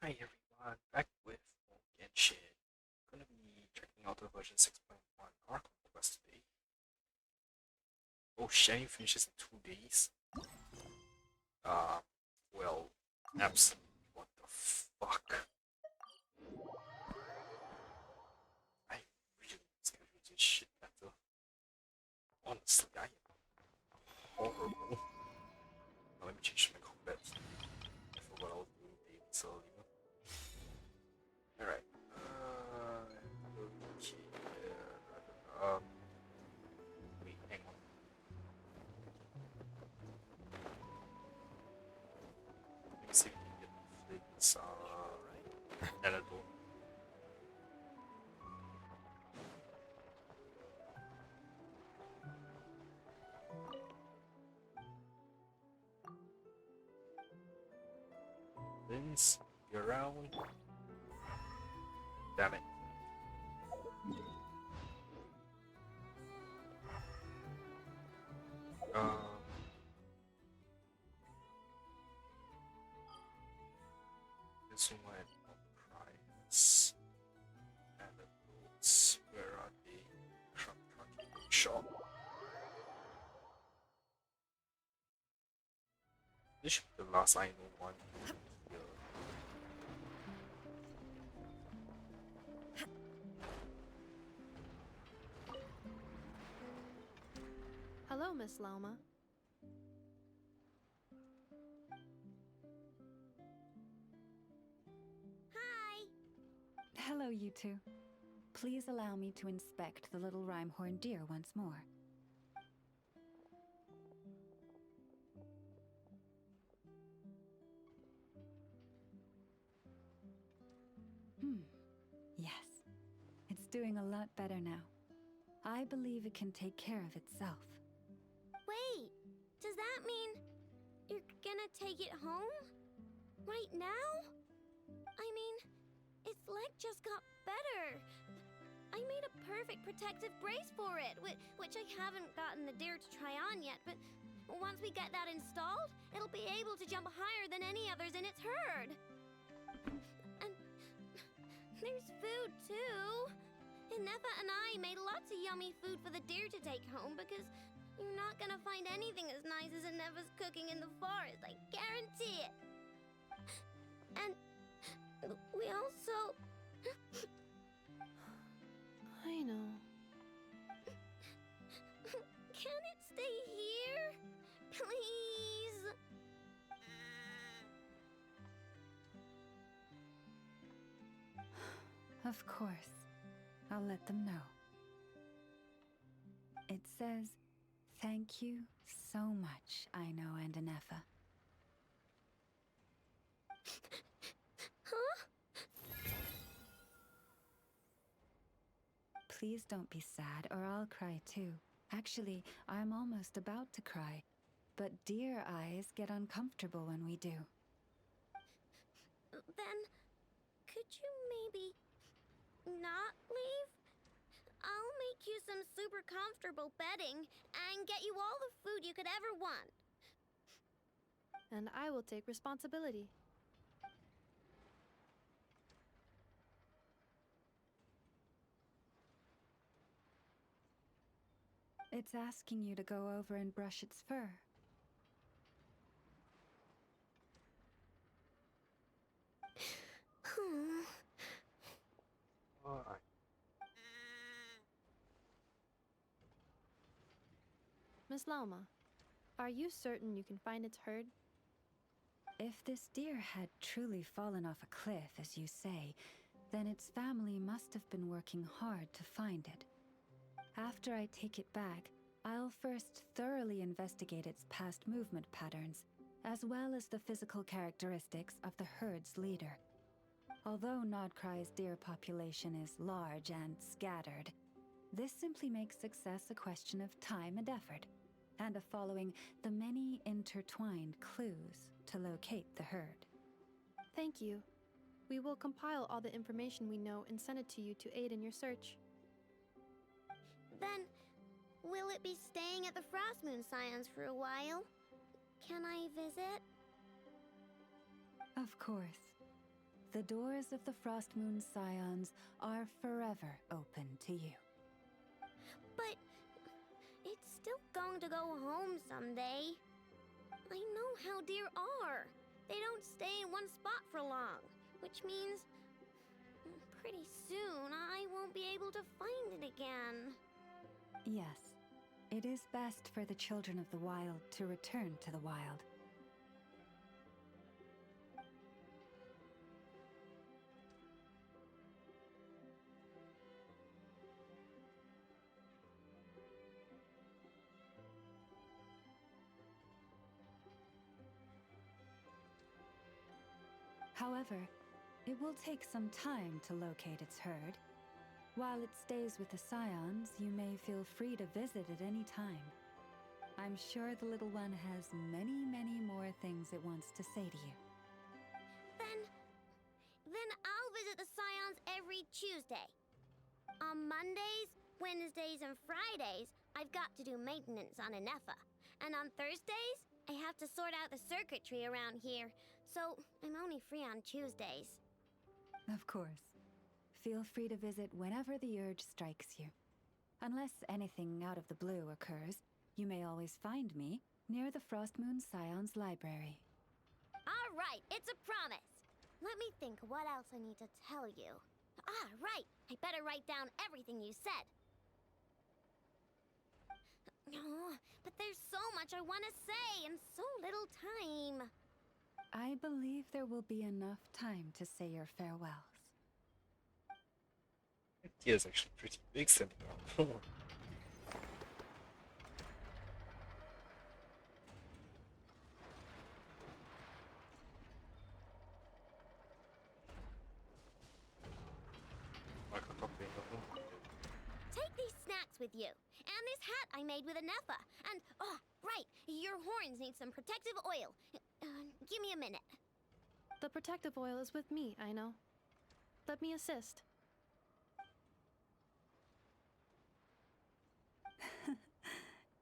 Hi everyone, back with more Genshin. Gonna be checking out the version 6.1 Archon quest today. Oh, Shani finishes in 2 days. Uh, well, absolutely. What the fuck? I really scheduled this shit better. Honestly, I am horrible. Now let me change my combat. I forgot I was doing things earlier. Alright. Okay. Wait, hang on. Let me see if we can get the flips. Alright. That'll do. Vince, you're around. Damn it. Uh, this one price and the boots. Where are they? Truck shop. This should be the last I know one. Yeah. Hello, Miss Lauma. Hi! Hello, you two. Please allow me to inspect the little rhyme-horned deer once more. Yes. It's doing a lot better now. I believe it can take care of itself. Wait, does that mean you're gonna take it home? Right now? I mean, its leg just got better. I made a perfect protective brace for it, which I haven't gotten the dare to try on yet, but once we get that installed, it'll be able to jump higher than any others in its herd. And there's food, too. Nefa and I made lots of yummy food for the deer to take home because you're not gonna find anything as nice as Nefa's cooking in the forest, I guarantee it. And we also... I know. Can it stay here? Please? Of course. I'll let them know. It says, "Thank you so much, Aino and Anefa." Huh? Please don't be sad, or I'll cry too. Actually, I'm almost about to cry. But deer eyes get uncomfortable when we do. Then, could you maybe not leave? I'll make you some super comfortable bedding and get you all the food you could ever want. And I will take responsibility. It's asking you to go over and brush its fur. Alright. Miss Lauma, are you certain you can find its herd? If this deer had truly fallen off a cliff, as you say, then its family must have been working hard to find it. After I take it back, I'll first thoroughly investigate its past movement patterns, as well as the physical characteristics of the herd's leader. Although Nodcry's deer population is large and scattered, this simply makes success a question of time and effort, and of following the many intertwined clues to locate the herd. Thank you. We will compile all the information we know and send it to you to aid in your search. Then, will it be staying at the Frostmoon Scions for a while? Can I visit? Of course. the doors of the Frost Moon Scions are forever open to you. But it's still going to go home someday. I know how deer are. They don't stay in one spot for long, which means pretty soon I won't be able to find it again. Yes, it is best for the children of the wild to return to the wild. However, it will take some time to locate its herd. While it stays with the Scions, you may feel free to visit at any time. I'm sure the little one has many, many more things it wants to say to you. Then I'll visit the Scions every Tuesday. On Mondays, Wednesdays, and Fridays, I've got to do maintenance on Anefa. And on Thursdays, I have to sort out the circuitry around here. So I'm only free on Tuesdays. Of course. Feel free to visit whenever the urge strikes you. Unless anything out of the blue occurs, you may always find me near the Frost Moon Scions Library. All right, it's a promise. Let me think what else I need to tell you. Ah, right. I better write down everything you said. Oh, but there's so much I want to say and so little time. I believe there will be enough time to say your farewells. He is actually pretty big standing up. Take these snacks with you. And this hat I made with Anefa. And, oh, right, your horns need some protective oil. Give me a minute. The protective oil is with me, I know. Let me assist.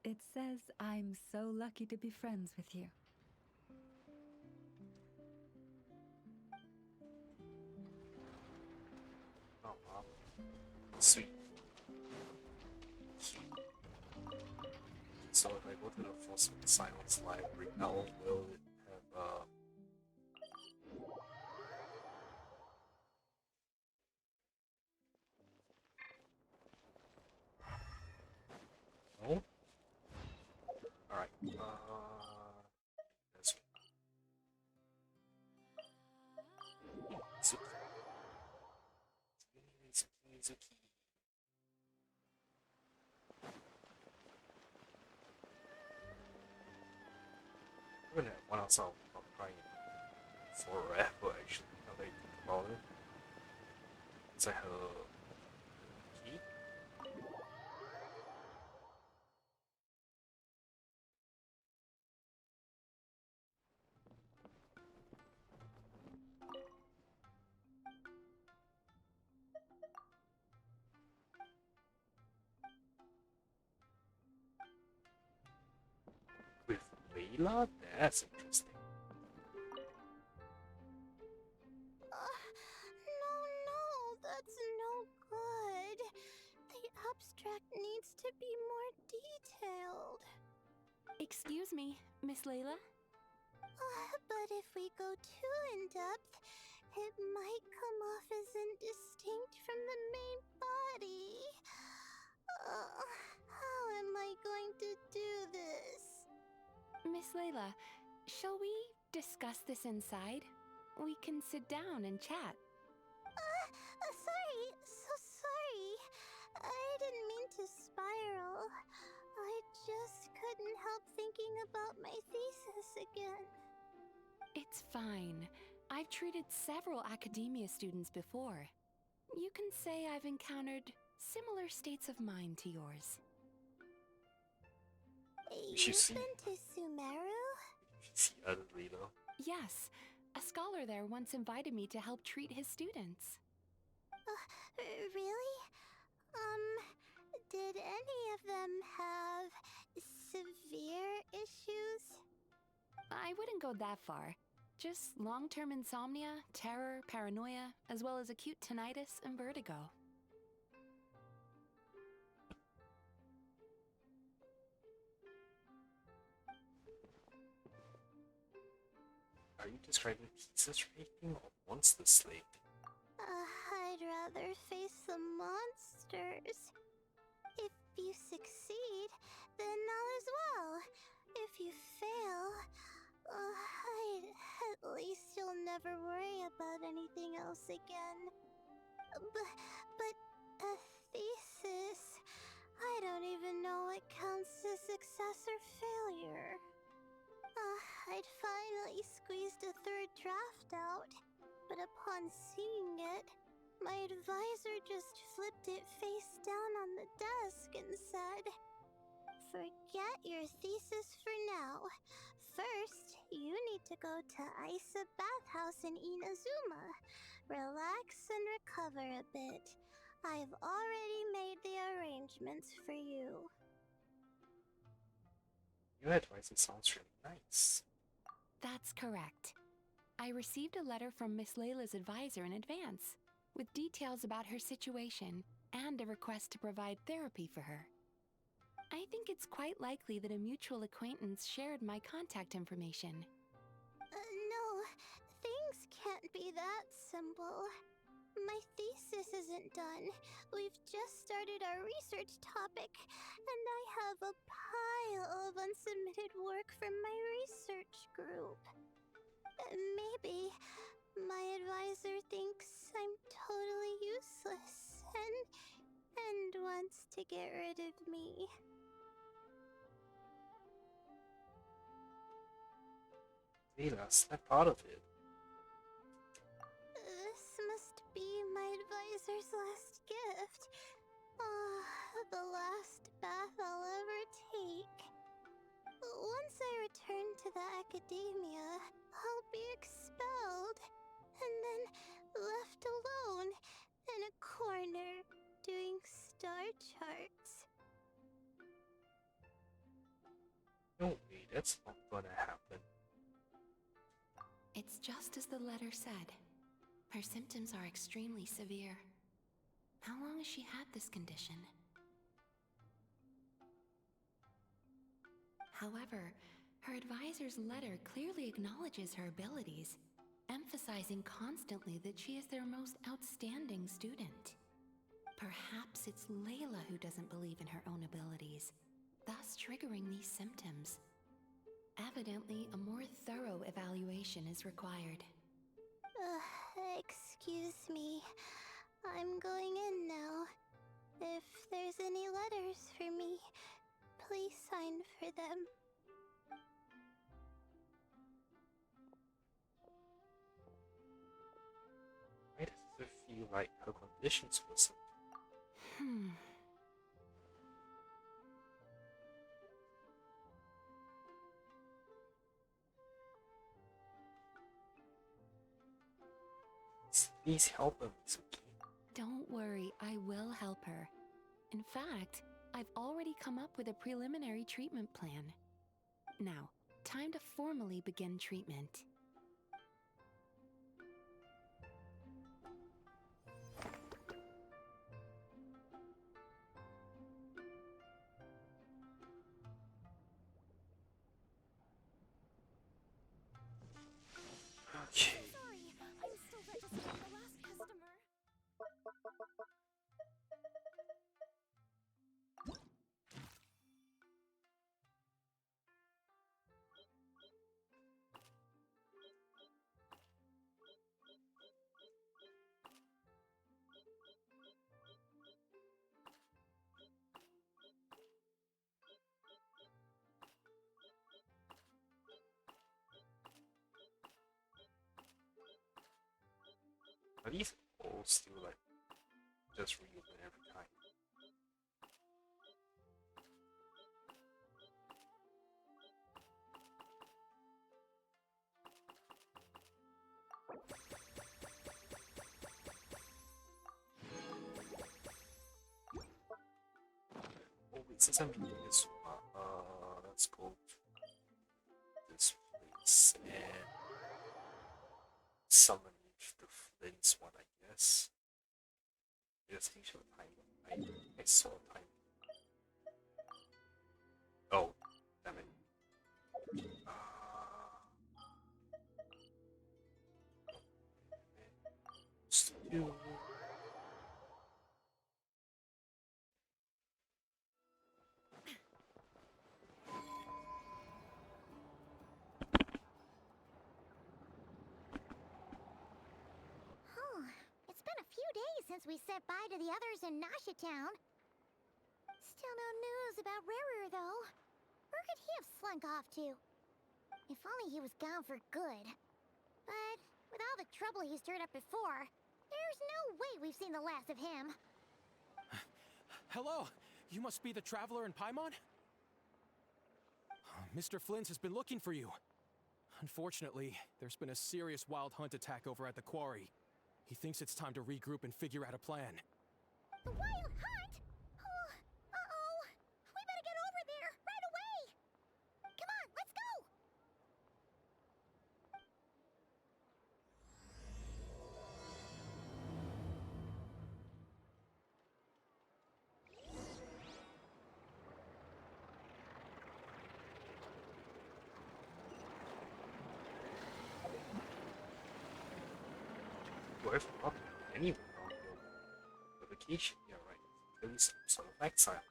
It says I'm so lucky to be friends with you. Oh, wow. Sweet. So if I go to the Frost Moon Scions Library, now will it have no? Alright, this one. Zuki. Zuki. I'm gonna have one outside of crying forever actually, now that I think about it. Is that her key? With Layla? That's interesting. No, that's no good. The abstract needs to be more detailed. Excuse me, Miss Layla? But if we go too in-depth, it might come off as indistinct from the main body. How am I going to do this? Miss Layla, shall we discuss this inside? We can sit down and chat. Sorry, so sorry. I didn't mean to spiral. I just couldn't help thinking about my thesis again. It's fine. I've treated several academia students before. You can say I've encountered similar states of mind to yours. should see. You've been to Sumeru? See other Layla. Yes, a scholar there once invited me to help treat his students. Really? Did any of them have severe issues? I wouldn't go that far. Just long-term insomnia, terror, paranoia, as well as acute tinnitus and vertigo. Are you describing thesis writing or monster slaying? I'd rather face the monsters. If you succeed, then all is well. If you fail, at least you'll never worry about anything else again. But a thesis, I don't even know what counts as success or failure. I'd finally squeezed a third draft out, but upon seeing it, my advisor just flipped it face down on the desk and said, "Forget your thesis for now. First, you need to go to Isa Bathhouse in Inazuma. Relax and recover a bit. I've already made the arrangements for you." Your advice sounds really nice. That's correct. I received a letter from Miss Layla's advisor in advance, with details about her situation and a request to provide therapy for her. I think it's quite likely that a mutual acquaintance shared my contact information. No, things can't be that simple. My thesis isn't done. We've just started our research topic, and I have a pile of unsubmitted work from my research group. Maybe my advisor thinks I'm totally useless and wants to get rid of me. Layla, snap out of it. This must be my advisor's last gift. The last bath I'll ever take. Once I return to the academia, I'll be expelled, and then left alone in a corner doing star charts. No way, that's not gonna happen. It's just as the letter said. Her symptoms are extremely severe. How long has she had this condition? However, her advisor's letter clearly acknowledges her abilities, emphasizing constantly that she is their most outstanding student. Perhaps it's Layla who doesn't believe in her own abilities, thus triggering these symptoms. Evidently, a more thorough evaluation is required. Excuse me. I'm going in now. If there's any letters for me, please sign for them. Why does it feel like her conditions worsen? Please help him, Mizuki. Don't worry, I will help her. In fact, I've already come up with a preliminary treatment plan. Now, time to formally begin treatment. Okay. Sorry, I'm still registering the last customer. Are these all still like just reopen every time? Oh wait, since I'm doing this, let's go to this place and investigation of time. I saw time. Oh, damn it. Still. Oh, it's been a few days since we said bye to the others in Nasha Town. Still no news about Rarer, though. Where could he have slunk off to? If only he was gone for good. But with all the trouble he stirred up before, there's no way we've seen the last of him. Hello! You must be the traveler in Paimon? Mr. Flynn has been looking for you. Unfortunately, there's been a serious wild hunt attack over at the quarry. He thinks it's time to regroup and figure out a plan. The wild hunt? Oh, uh-oh. We better get over there right away. Come on, let's go. Whoever not anyone on your vacation, yeah, right. There is some sort of exile.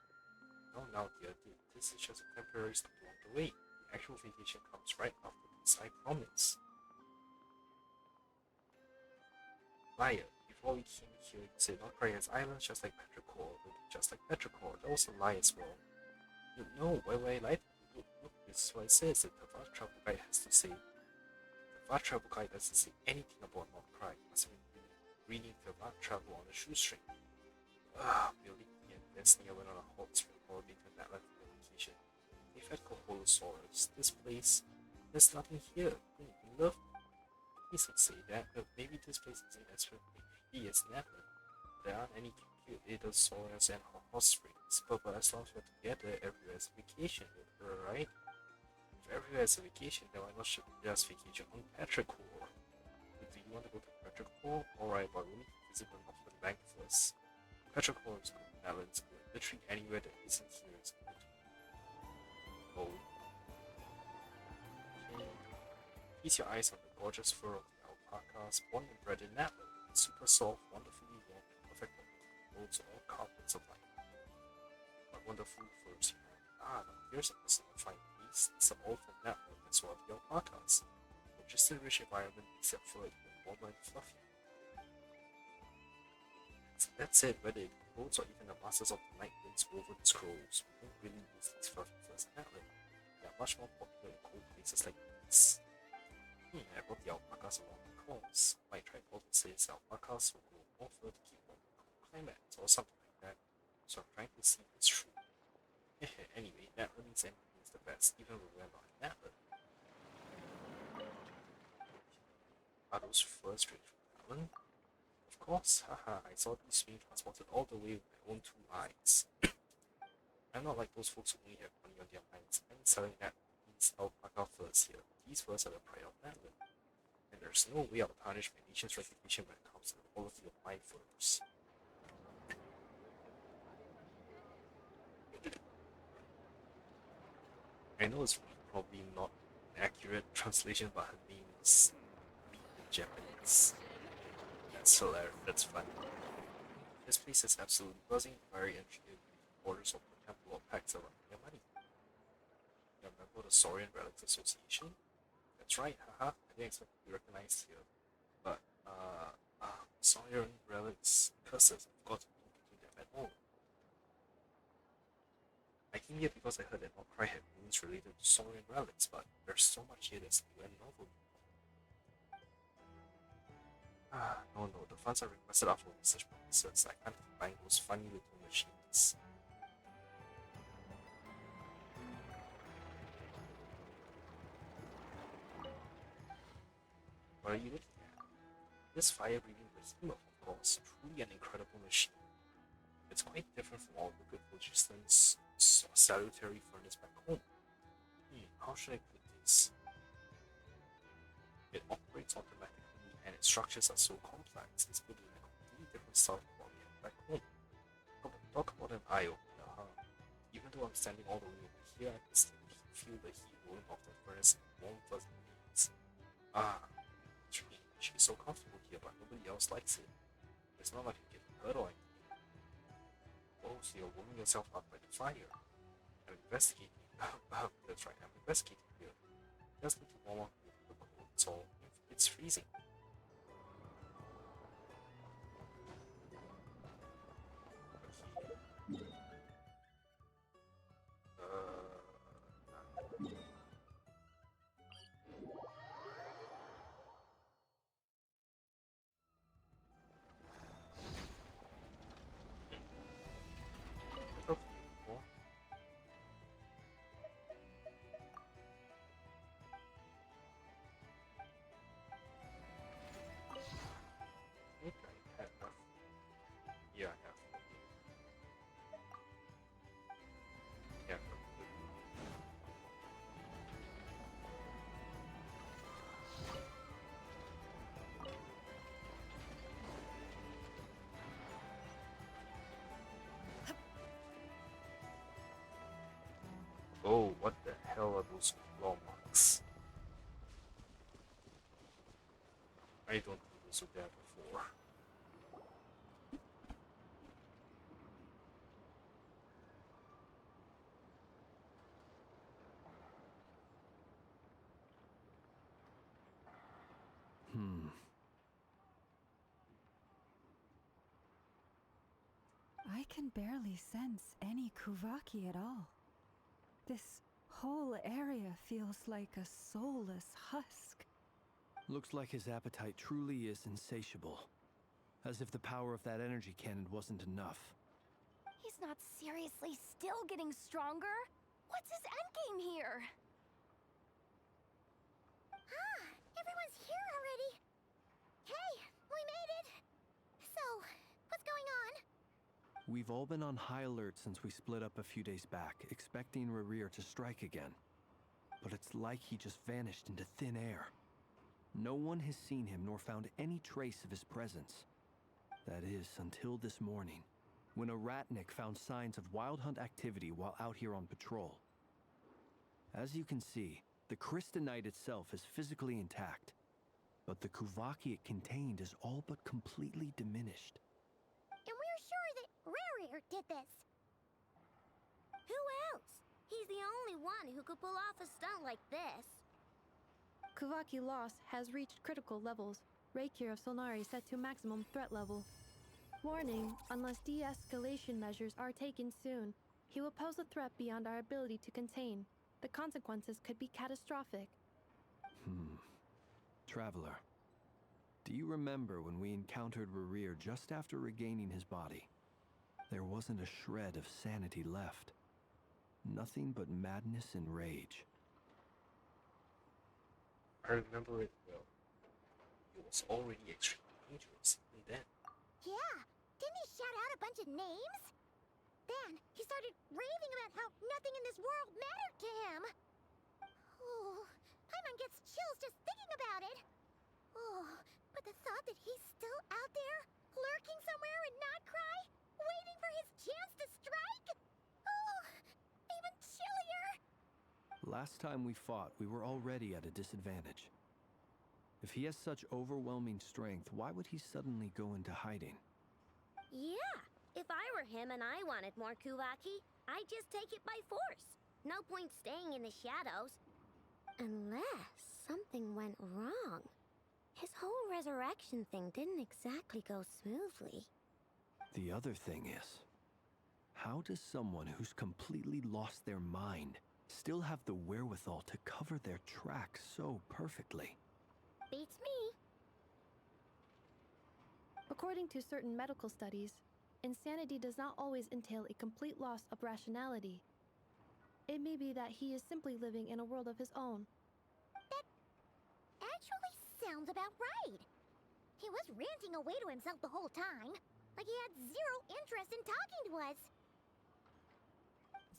No, now, dear, this is just a temporary stop along the way. The actual vacation comes right after this, I promise. Liar, before we came here, you said North Island just like Petrichor, just like Petrichor. That was a lie as well. No, why lie? Look, this is what it says that the fast travel guide has to say. The fast travel guide doesn't say anything about North Cry. Must have been reading the fast travel on a shoestring. Building and Destiny went on a hot spring holiday to that left vacation. They've had Koholosaurus. This place, there's nothing here. You love me. Please don't say that, but maybe this place isn't as pretty as Nether. There aren't any cute little Saurus and hot springs, but as long as we're together, everywhere is a vacation, right? If everywhere is a vacation, then why not should we just vacation on Petrichor? Do you want to go to Petrichor? Alright, but we need to visit the Northern Bank first. Petrichor is good, Netherlands is good, literally anywhere that isn't here is good. Oh. Okay. Feast your eyes on the gorgeous fur of the alpacas, born and bred in Netherlands. Super soft, wonderfully warm, and perfect for roads or carpets of life. What wonderful furs you have. Now here's a personal fine piece. It's all from Netherlands and so are the alpacas. Just a rich environment except for it being warmer and fluffy. That's it, whether it roads or even the masters of the night winds over the scrolls. We don't really use these fluffy furs in Netherlands. They are much more popular in cold places like this. I brought the alpacas along because my tripod says alpacas will go northward to keep warm in cold climates or something like that. So I'm trying to see if it's true. Anyway, Netherlands means anything is the best, even when we're not in Netherlands. Are those furs straight from Netherlands? Of course, haha, I saw these being transported all the way with my own two eyes. I'm not like those folks who only have money on their minds. I'm selling that these alpaca furs here. These furs are the pride of Netherlands. And there's no way I'll tarnish my nation's reputation when it comes to the quality of my furs. I know it's probably not an accurate translation, but her name is in Japanese. That's hilarious, that's fun. This place is absolutely buzzing, very intricate borders of the temple or packs around your money. You remember the Saurian Relics Association? That's right, haha, I didn't expect to be recognized here. But, Saurian Relics curses, I've got to be picking them at all. I came here because I heard that Outcry had runes related to Saurian relics, but there's so much here that's new and novel. No, the funds are requested after research purposes. I can't keep buying those funny little machines. What are you looking at? This fire-breathing behemoth, of course, truly an incredible machine. It's quite different from all the good resistance salutary furnace back home. How should I put this? It operates automatically and its structures are so complex, it's built in a completely different style of quality and back home. Talk about an eye-opener, huh? Even though I'm standing all the way over here, I can still feel the heat rolling off the furnace and warm fuzzy breeze. Ah, she's so comfortable here, but nobody else likes it. It's not like you're getting hurt or anything. Oh, so you're warming yourself up by the fire. I'm investigating. That's right, I'm investigating here. Just need to warm up with the cold, so it's freezing. Okay. I think I have enough. Yeah, I have. Yeah, oh, what the hell are those claw marks? I don't think those were there before. I can barely sense any Kuvaki at all. This whole area feels like a soulless husk. Looks like his appetite truly is insatiable. As if the power of that energy cannon wasn't enough. He's not seriously still getting stronger? What's his endgame here? Ah, everyone's here already. Hey, we made it. So, what's going on? We've all been on high alert since we split up a few days back, expecting Rerir to strike again. But it's like he just vanished into thin air. No one has seen him nor found any trace of his presence. That is, until this morning, when a ratnik found signs of wild hunt activity while out here on patrol. As you can see, the crystalline itself is physically intact, but the Kuvaki it contained is all but completely diminished. And we're sure that Rerir did this. Who else? He's the only one who could pull off a stunt like this. Kuvaki loss has reached critical levels. Reikir of Solnari set to maximum threat level. Warning, unless de-escalation measures are taken soon, he will pose a threat beyond our ability to contain. The consequences could be catastrophic. Traveler, do you remember when we encountered Rerir just after regaining his body? There wasn't a shred of sanity left. Nothing but madness and rage. I remember it well. It was already extremely dangerous even then. Yeah, didn't he shout out a bunch of names? Then he started raving about how nothing in this world mattered to him. Oh, Paimon gets chills just thinking about it. Oh, but the thought that he's still out there, lurking somewhere in Notcry, waiting for his chance to strike? Oh, even chillier. Last time we fought, we were already at a disadvantage. If he has such overwhelming strength, why would he suddenly go into hiding? Yeah, if I were him and I wanted more Kuvaki, I'd just take it by force. No point staying in the shadows. Unless something went wrong. His whole resurrection thing didn't exactly go smoothly. The other thing is, how does someone who's completely lost their mind still have the wherewithal to cover their tracks so perfectly? Beats me. According to certain medical studies, insanity does not always entail a complete loss of rationality. It may be that he is simply living in a world of his own. That actually sounds about right. He was ranting away to himself the whole time, like he had zero interest in talking to us.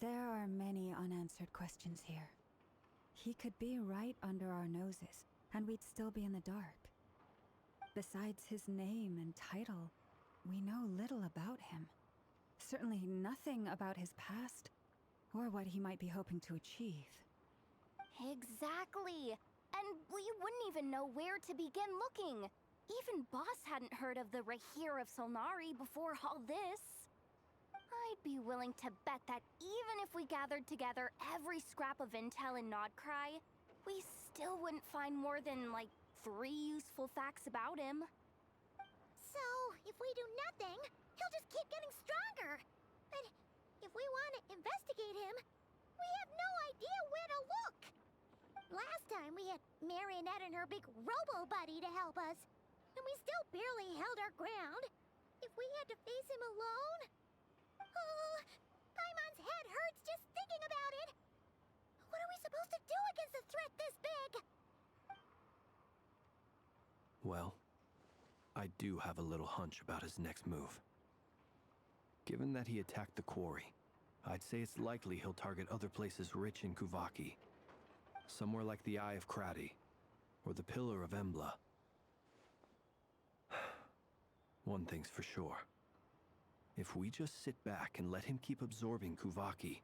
There are many unanswered questions here. He could be right under our noses, and we'd still be in the dark. Besides his name and title, we know little about him. Certainly nothing about his past, or what he might be hoping to achieve. Exactly. And we wouldn't even know where to begin looking. Even Boss hadn't heard of the Rahir of Solnari before all this. I'd be willing to bet that even if we gathered together every scrap of intel in Nodcry, we still wouldn't find more than, like, 3 useful facts about him. So, if we do nothing, he'll just keep getting stronger. But if we want to investigate him, we have no idea where to look. Last time we had Marionette and her big robo-buddy to help us, and we still barely held our ground. If we had to face him alone... Oh, Paimon's head hurts just thinking about it. What are we supposed to do against a threat this big? Well, I do have a little hunch about his next move. Given that he attacked the quarry, I'd say it's likely he'll target other places rich in Kuvaki. Somewhere like the Eye of Krati, or the Pillar of Embla. One thing's for sure. If we just sit back and let him keep absorbing Kuvaki,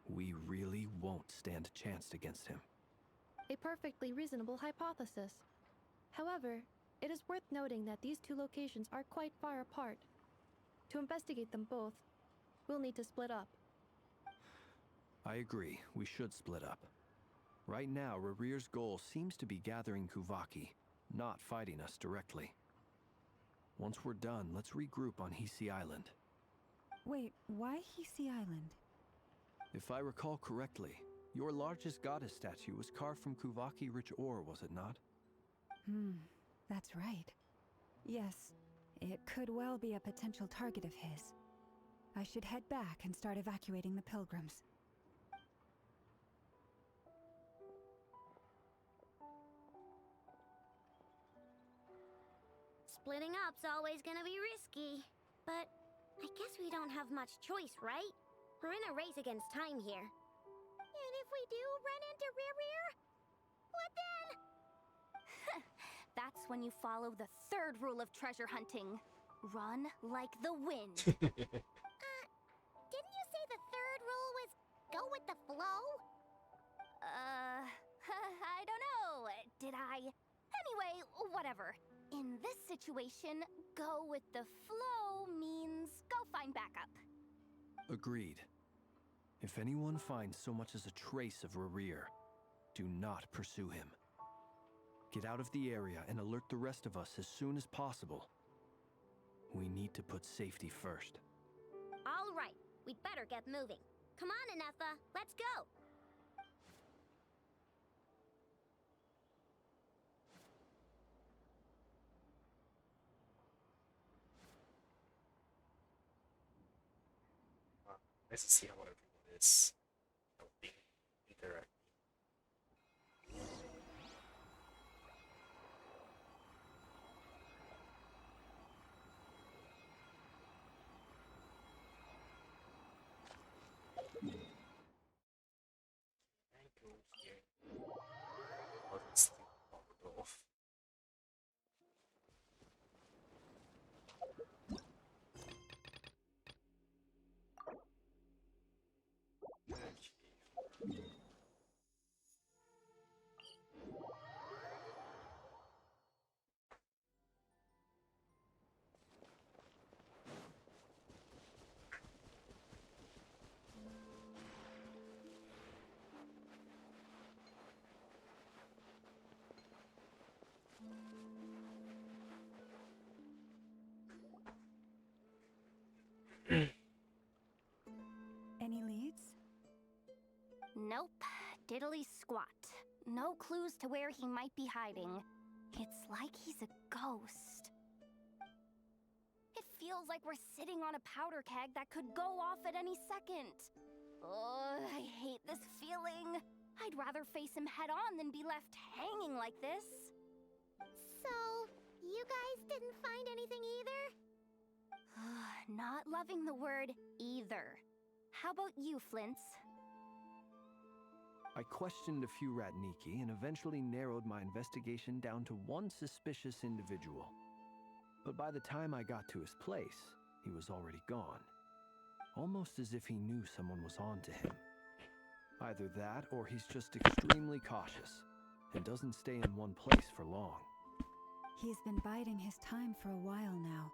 we really won't stand a chance against him. A perfectly reasonable hypothesis. However, it is worth noting that these 2 locations are quite far apart. To investigate them both, we'll need to split up. I agree, we should split up. Right now, Rarir's goal seems to be gathering Kuvaki, not fighting us directly. Once we're done, let's regroup on Hisi Island. Wait, why Hisi Island? If I recall correctly, your largest goddess statue was carved from Kuvaki-rich ore, was it not? That's right. Yes, it could well be a potential target of his. I should head back and start evacuating the pilgrims. Splitting up's always gonna be risky. But I guess we don't have much choice, right? We're in a race against time here. And if we do run into Rarir, what then? That's when you follow the 3rd rule of treasure hunting. Run like the wind. Didn't you say the 3rd rule was go with the flow? I don't know. Did I? Anyway, whatever. In this situation, go with the flow means go find backup. Agreed. If anyone finds so much as a trace of Rarir, do not pursue him. Get out of the area and alert the rest of us as soon as possible. We need to put safety first. All right, we'd better get moving. Come on, Anetha, let's go. Nice to see how everyone is helping interact. Go here. Let's pop it off. Any leads? Nope. Diddly squat. No clues to where he might be hiding. It's like he's a ghost. It feels like we're sitting on a powder keg that could go off at any second. Oh, I hate this feeling. I'd rather face him head on than be left hanging like this. So, you guys didn't find anything either? Not loving the word either. How about you, Flintz? I questioned a few Ratniki and eventually narrowed my investigation down to one suspicious individual. But by the time I got to his place, he was already gone. Almost as if he knew someone was on to him. Either that, or he's just extremely cautious and doesn't stay in one place for long. He's been biding his time for a while now.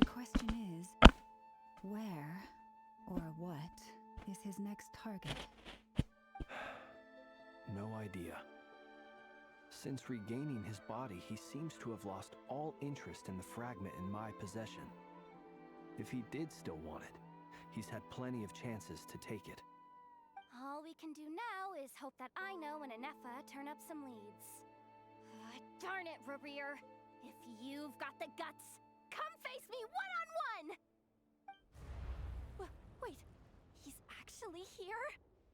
The question is, where or what is his next target? No idea. Since regaining his body, he seems to have lost all interest in the fragment in my possession. If he did still want it, he's had plenty of chances to take it. All we can do now is hope that Ino and Anefa turn up some leads. Darn it, Rerir! If you've got the guts, come face me one-on-one! Wait, he's actually here?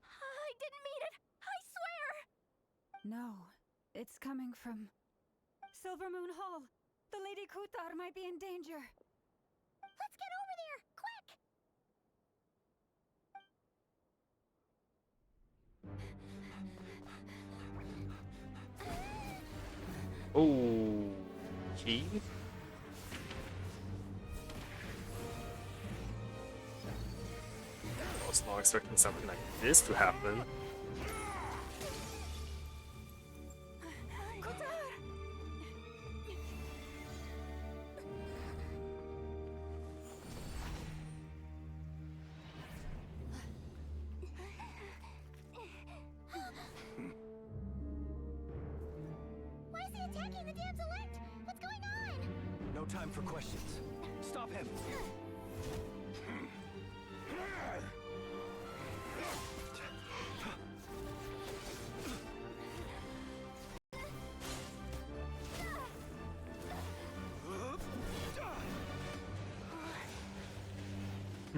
I didn't mean it! I swear! No, it's coming from Silvermoon Hall. The Lady Kutar might be in danger. Let's get over there, quick! Oh, key? I was not expecting something like this to happen. Why is he attacking the damsel elect? What's going on? No time for questions. Stop him!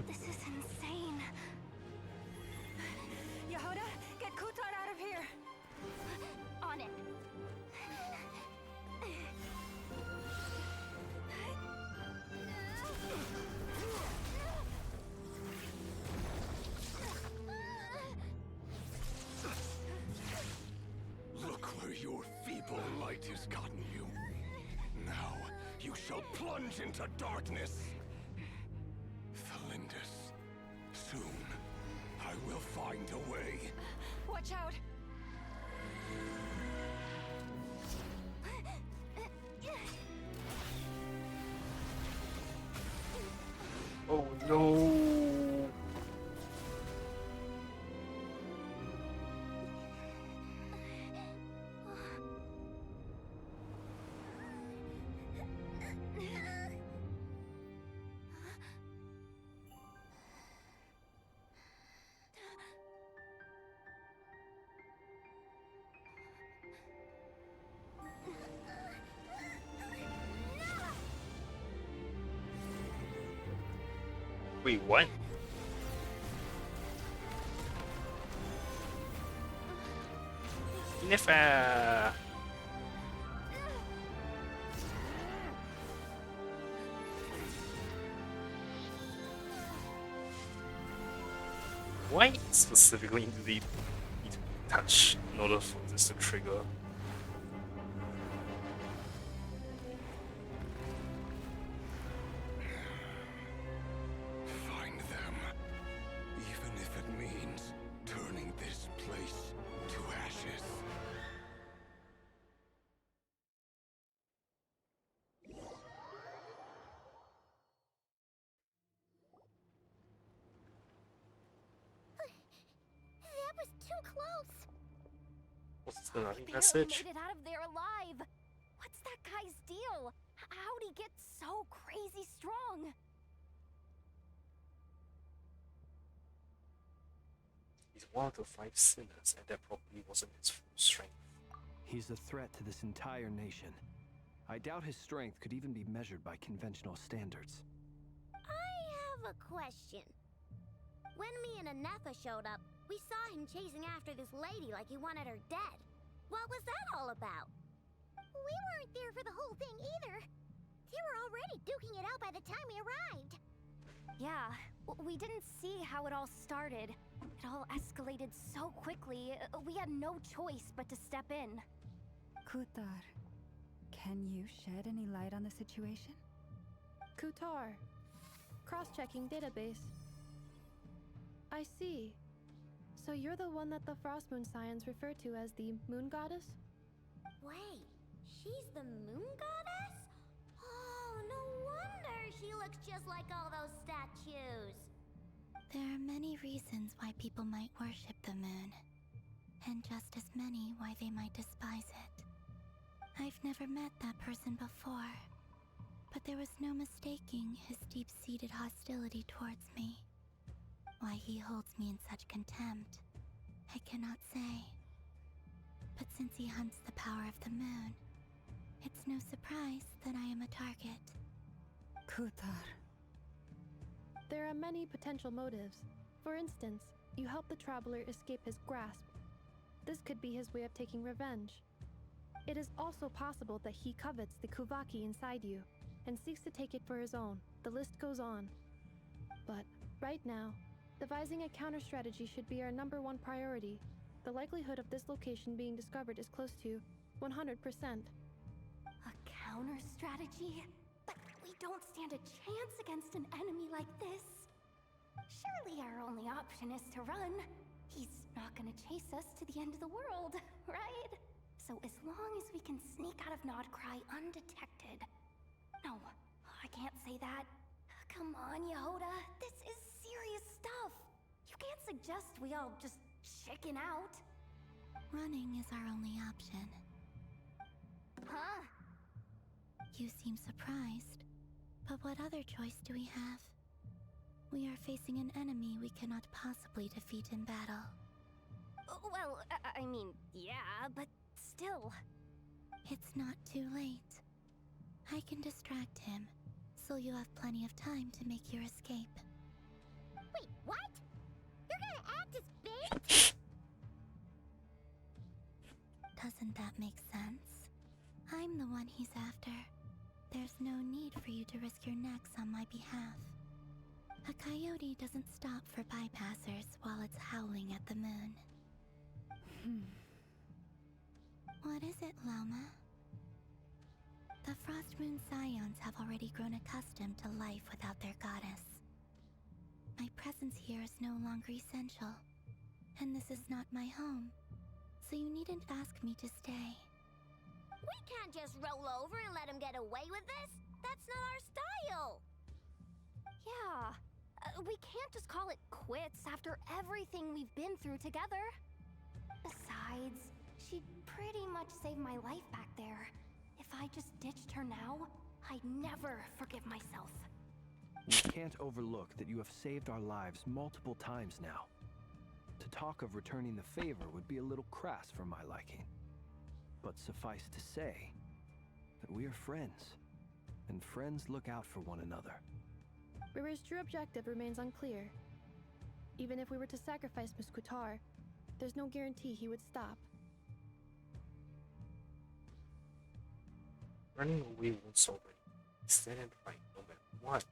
This is insane. Yehuda, get Kutar out of here! On it. Look where your feeble light has gotten you. Now you shall plunge into darkness. Thalindus, soon I will find a way. Watch out! Oh no! Wait, what? Nifa! Why specifically do they need to touch in order for this to trigger? Find them, even if it means turning this place to ashes. That was too close. What's the Barely message? made it out of there alive. What's that guy's deal? How'd he get so crazy strong? He's one of the 5 sinners, and that probably wasn't his full strength. He's a threat to this entire nation. I doubt his strength could even be measured by conventional standards. I have a question. When me and Anefa showed up, we saw him chasing after this lady like he wanted her dead. What was that all about? We weren't there for the whole thing either. They were already duking it out by the time we arrived. Yeah, we didn't see how it all started. It all escalated so quickly, we had no choice but to step in. Kutar, Can you shed any light on the situation? Kutar. Cross-checking database. I see. So you're the one that the Frost Moon Scions refer to as the Moon Goddess? Wait, she's the moon goddess? Oh, no wonder she looks just like all those statues. There are many reasons why people might worship the moon, and just as many why they might despise it. I've never met that person before, but there was no mistaking his deep-seated hostility towards me. Why he holds me in such contempt, I cannot say. But since he hunts the power of the moon, it's no surprise that I am a target. Kutar. There are many potential motives. For instance, you help the traveler escape his grasp. This could be his way of taking revenge. It is also possible that he covets the Kuvaki inside you and seeks to take it for his own. The list goes on. But right now, devising a counter-strategy should be our #1 priority. The likelihood of this location being discovered is close to 100%. A counter strategy? But we don't stand a chance against an enemy like this. Surely our only option is to run. He's not gonna chase us to the end of the world, right? So as long as we can sneak out of Nodcry undetected. No, I can't say that. Come on, Yehoda. This is serious stuff. You can't suggest we all just chicken out. Running is our only option. Huh? You seem surprised, but what other choice do we have? We are facing an enemy we cannot possibly defeat in battle. Well, I mean, yeah, but still. It's not too late. I can distract him, so you have plenty of time to make your escape. Wait, what? You're gonna act as bait? Doesn't that make sense? I'm the one he's after. There's no need for you to risk your necks on my behalf. A coyote doesn't stop for bypassers while it's howling at the moon. What is it, Lama? The Frost Moon Scions have already grown accustomed to life without their goddess. My presence here is no longer essential, and this is not my home, so you needn't ask me to stay. We can't just roll over and let him get away with this. That's not our style. Yeah. We can't just call it quits after everything we've been through together. Besides, she'd pretty much saved my life back there. If I just ditched her now, I'd never forgive myself. We can't overlook that you have saved our lives multiple times now. To talk of returning the favor would be a little crass for my liking. But suffice to say that we are friends, and friends look out for one another. Riri's true objective remains unclear. Even if we were to sacrifice Miss Kutar, there's no guarantee he would stop. Running away won't solve it. Stand and fight no matter what.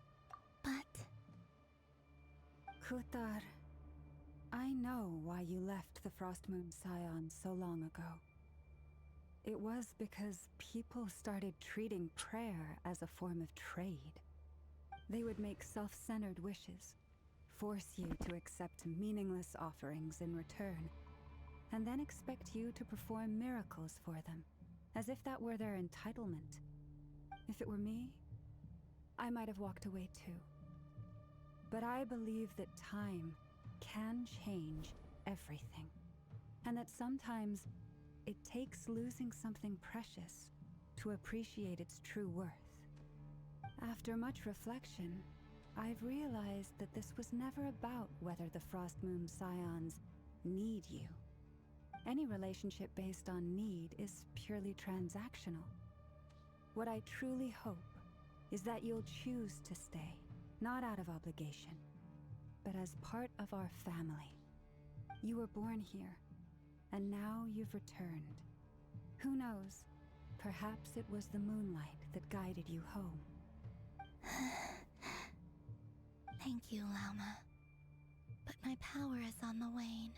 But Kutar, I know why you left the Frost Moon Scions so long ago. It was because people started treating prayer as a form of trade. They would make self-centered wishes, force you to accept meaningless offerings in return, and then expect you to perform miracles for them, as if that were their entitlement. If it were me, I might have walked away too. But I believe that time can change everything, and that sometimes it takes losing something precious to appreciate its true worth. After much reflection, I've realized that this was never about whether the Frost Moon Scions need you. Any relationship based on need is purely transactional. What I truly hope is that you'll choose to stay, not out of obligation, but as part of our family. You were born here, and now you've returned. Who knows? Perhaps it was the moonlight that guided you home. thank you, Lama. But my power is on the wane.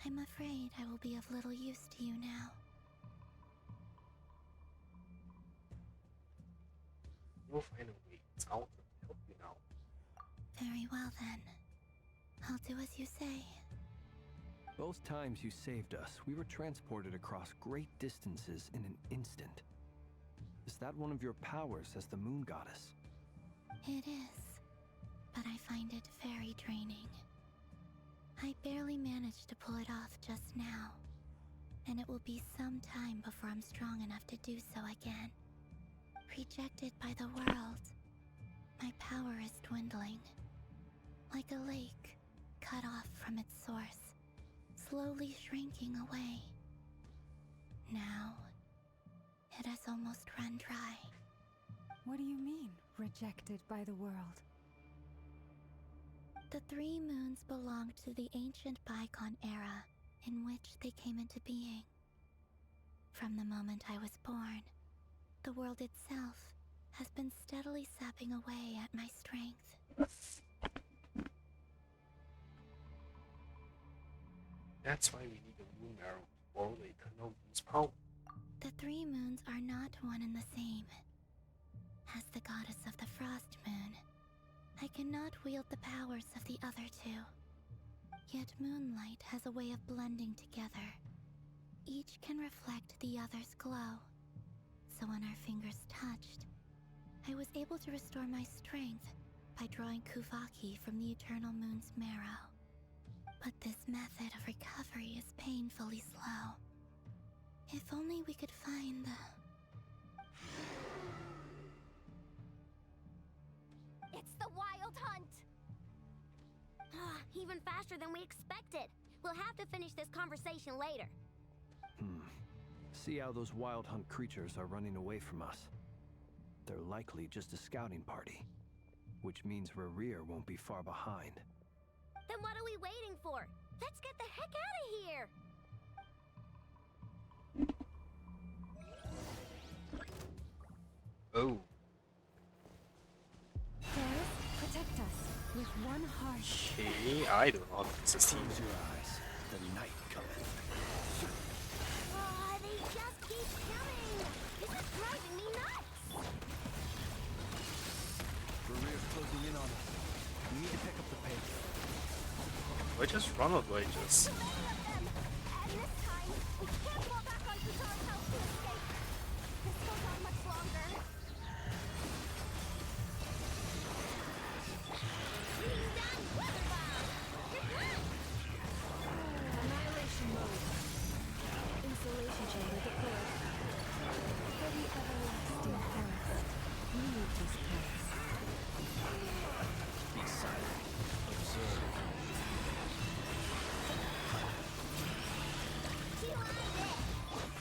I'm afraid I will be of little use to you now. We'll find a way out to help you now. Very well then. I'll do as you say. Both times you saved us, we were transported across great distances in an instant. Is that one of your powers as the moon goddess? It is, but I find it very draining. I barely managed to pull it off just now, and it will be some time before I'm strong enough to do so again. Rejected by the world, my power is dwindling. Like a lake, cut off from its source, slowly shrinking away. Now, it has almost run dry. What do you mean, rejected by the world? The 3 moons belonged to the ancient bygone era in which they came into being. From the moment I was born, the world itself has been steadily sapping away at my strength. That's why we need a moon arrow to borrow the eternal moon's power. The 3 moons are not one and the same. As the goddess of the frost moon, I cannot wield the powers of the other 2. Yet moonlight has a way of blending together. Each can reflect the other's glow. So when our fingers touched, I was able to restore my strength by drawing Kuvaki from the eternal moon's marrow. But this method of recovery is painfully slow. If only we could find the... It's the Wild Hunt! Even faster than we expected. We'll have to finish this conversation later. See how those wild hunt creatures are running away from us. They're likely just a scouting party, which means Rerir won't be far behind. Then what are we waiting for? Let's get the heck out of here! Oh. Ferris, protect us with one heart. Okay, I don't know how to succeed. Close your eyes. The night cometh. Oh, they just keep coming! This is driving me nuts! Rerir's closing in on us. We need to pick up the pace. Do I just run or do I just... And this time, we can't fall back on Kutar's house to escape. This goes on much longer. Bring down weather bomb! Annihilation mode. Insulation chamber deployed. For the everlasting forest, leave this place. Be silent. Observe.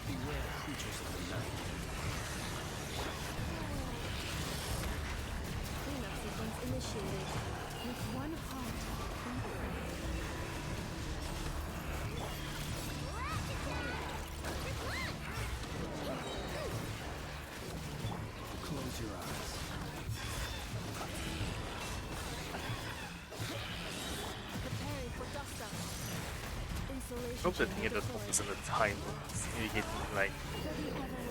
Beware the creatures of the night. Cleanup sequence initiated. With one heart, we pray. Close your eyes. Preparing for dust up. Insulation I hope the chamber thing that deployed. focus on the time of you get to like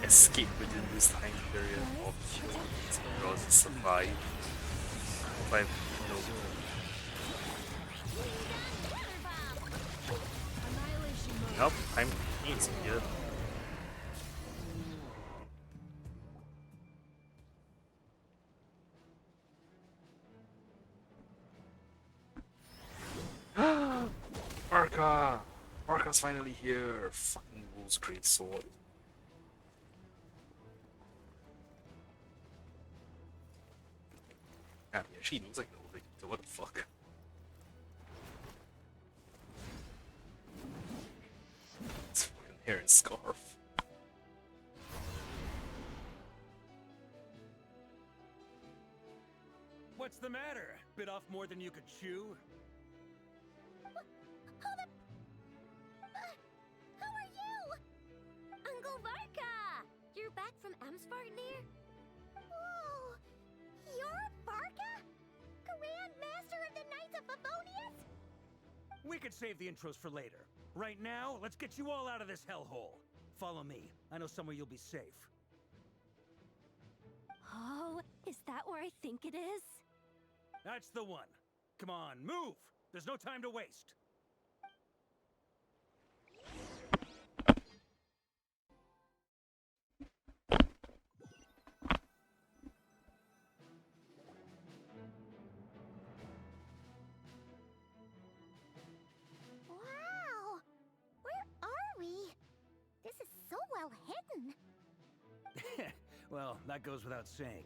escape within this time period of humans in order to survive. Hope I know. Annihilation mode. Nope, time needs here. Arca! Arca's finally here! Fucking Wolf's great sword. Yeah, she looks like an old lady, so what the fuck? It's fucking hair and scarf. What's the matter? Bit off more than you could chew? Who are you? Uncle Varka! You're back from Amsvarnir? Whoa! You're Varka? Grand Master of the Knights of Favonius? We could save the intros for later. Right now, let's get you all out of this hellhole. Follow me. I know somewhere you'll be safe. Oh, Is that where I think it is? That's the one. Come on, move! There's no time to waste. Wow! Where are we? This is so well hidden. Well, that goes without saying.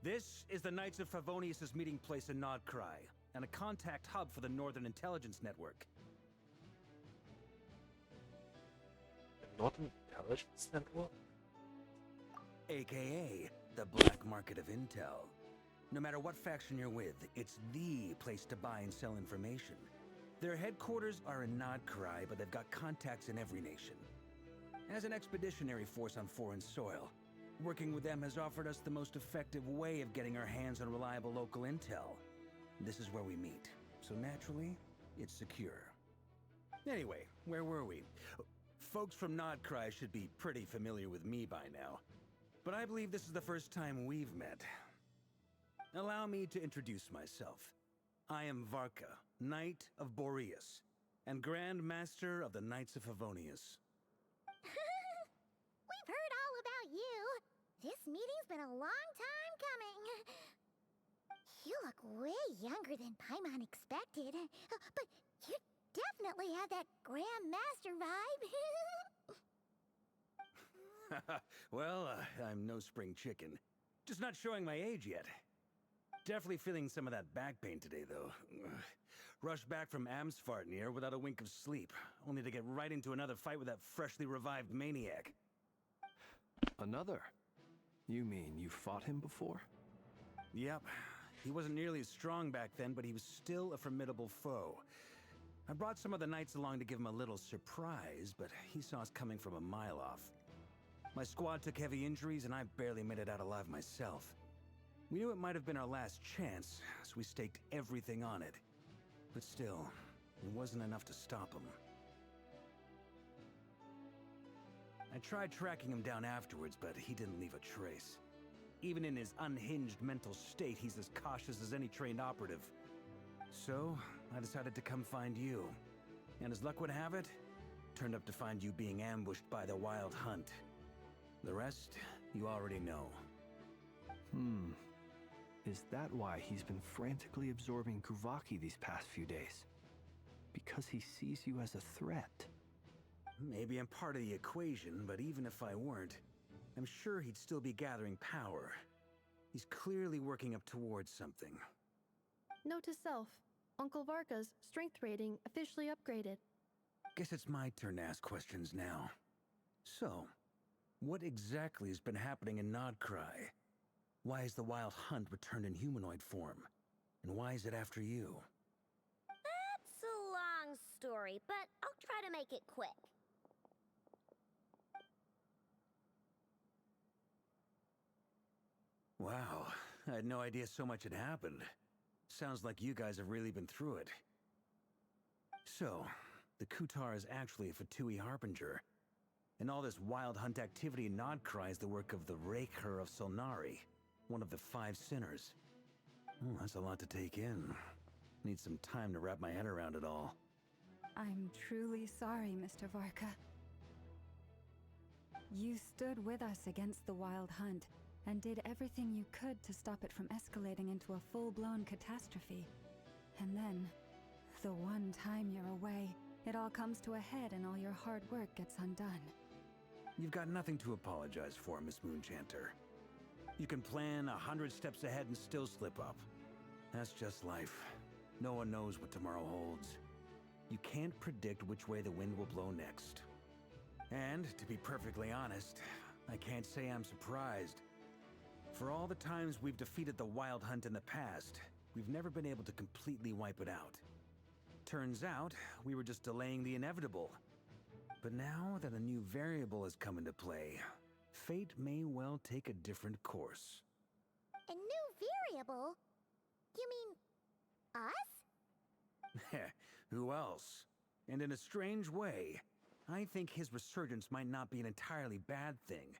This is the Knights of Favonius' meeting place in Nodcry, and a contact hub for the Northern Intelligence Network. The Northern Intelligence Network? AKA the black market of intel. No matter what faction you're with, it's the place to buy and sell information. Their headquarters are in Nodcry, but they've got contacts in every nation. As an expeditionary force on foreign soil, working with them has offered us the most effective way of getting our hands on reliable local intel. This is where we meet, so naturally, it's secure. Anyway, where were we? Folks from Nodcry should be pretty familiar with me by now, but I believe this is the first time we've met. Allow me to introduce myself. I am Varka, Knight of Boreas, and Grand Master of the Knights of Favonius. We've heard all about you. This meeting's been a long time coming. You look way younger than Paimon expected. But you definitely have that Grand Master vibe. Well, I'm no spring chicken. Just not showing my age yet. Definitely feeling some of that back pain today, though. Rushed back from Amsfartnir without a wink of sleep, only to get right into another fight with that freshly revived maniac. Another? You mean you fought him before? Yep. He wasn't nearly as strong back then, but he was still a formidable foe. I brought some of the knights along to give him a little surprise, but he saw us coming from a mile off. My squad took heavy injuries, and I barely made it out alive myself. We knew it might have been our last chance, so we staked everything on it. But still, it wasn't enough to stop him. I tried tracking him down afterwards, but he didn't leave a trace. Even in his unhinged mental state, he's as cautious as any trained operative. So, I decided to come find you. And as luck would have it, turned up to find you being ambushed by the Wild Hunt. The rest, you already know. Is that why he's been frantically absorbing Kuvaki these past few days? Because he sees you as a threat? Maybe I'm part of the equation, but even if I weren't, I'm sure he'd still be gathering power. He's clearly working up towards something. Note to self, Uncle Varka's strength rating officially upgraded. Guess it's my turn to ask questions now. So, what exactly has been happening in Nodcry? Why is the Wild Hunt returned in humanoid form? And why is it after you? That's a long story, but I'll try to make it quick. Wow, I had no idea so much had happened. Sounds like you guys have really been through it. So, the Kutar is actually a Fatui Harbinger. And all this Wild Hunt activity in Nodcry is the work of the Raker of Solnari, one of the 5 sinners. Oh, that's a lot to take in. Need some time to wrap my head around it all. I'm truly sorry, Mr. Varka. You stood with us against the Wild Hunt, and did everything you could to stop it from escalating into a full-blown catastrophe. And then, the one time you're away, it all comes to a head and all your hard work gets undone. You've got nothing to apologize for, Miss Moonchanter. You can plan 100 steps ahead and still slip up. That's just life. No one knows what tomorrow holds. You can't predict which way the wind will blow next. And, to be perfectly honest, I can't say I'm surprised. For all the times we've defeated the Wild Hunt in the past, we've never been able to completely wipe it out. Turns out, we were just delaying the inevitable. But now that a new variable has come into play, fate may well take a different course. A new variable? You mean us? Who else? And in a strange way, I think his resurgence might not be an entirely bad thing.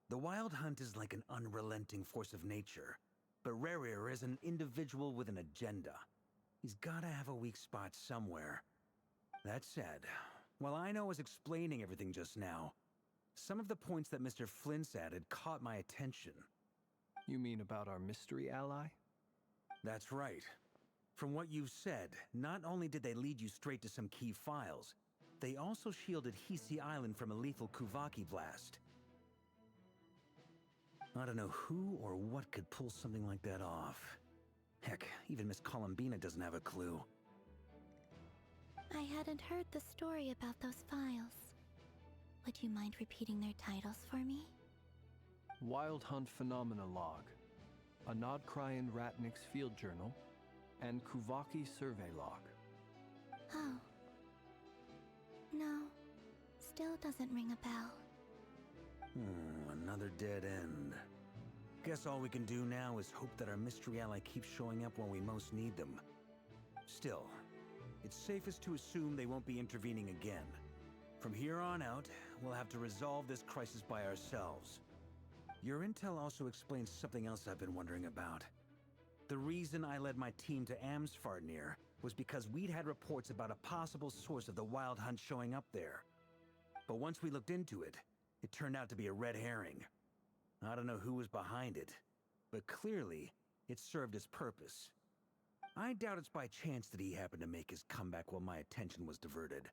The Wild Hunt is like an unrelenting force of nature, but Rerir is an individual with an agenda. He's gotta have a weak spot somewhere. That said, while Aino was explaining everything just now, some of the points that Mr. Flint's added caught my attention. You mean about our mystery ally? That's right. From what you've said, not only did they lead you straight to some key files, they also shielded Hisi Island from a lethal Kuvaki blast. I don't know who or what could pull something like that off. Heck, even Miss Columbina doesn't have a clue. I hadn't heard the story about those files. Would you mind repeating their titles for me? Wild Hunt Phenomena Log, a Nodkryan Ratnik's Field Journal, and Kuvaki Survey Log. Oh. No. Still doesn't ring a bell. Another dead end. Guess all we can do now is hope that our mystery ally keeps showing up when we most need them. Still, it's safest to assume they won't be intervening again. From here on out, we'll have to resolve this crisis by ourselves. Your intel also explains something else I've been wondering about. The reason I led my team to Amsfarnir was because we'd had reports about a possible source of the Wild Hunt showing up there. But once we looked into it, it turned out to be a red herring. I don't know who was behind it, but clearly, it served its purpose. I doubt it's by chance that he happened to make his comeback while my attention was diverted.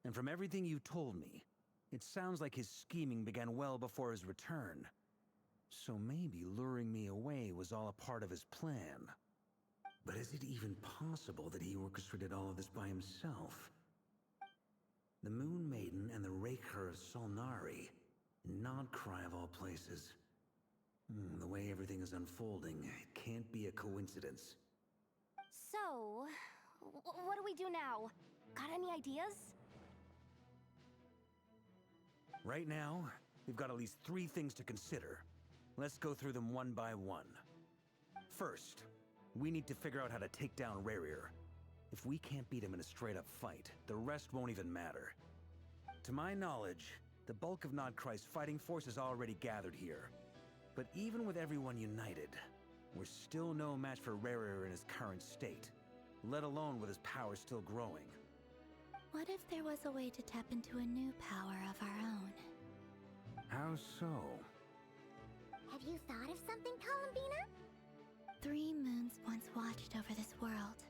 And from everything you told me, it sounds like his scheming began well before his return. So maybe luring me away was all a part of his plan. But is it even possible that he orchestrated all of this by himself? The Moon Maiden and the Raker of Solnari. Nodcry of all places. The way everything is unfolding, it can't be a coincidence. So, what do we do now? Got any ideas? Right now, we've got at least 3 things to consider. Let's go through them one by one. First, we need to figure out how to take down Rerir. If we can't beat him in a straight-up fight, the rest won't even matter. To my knowledge, the bulk of Nodcry's fighting force is already gathered here. But even with everyone united, we're still no match for Rerir in his current state, let alone with his power still growing. What if there was a way to tap into a new power of our own? How so? Have you thought of something, Columbina? 3 moons once watched over this world.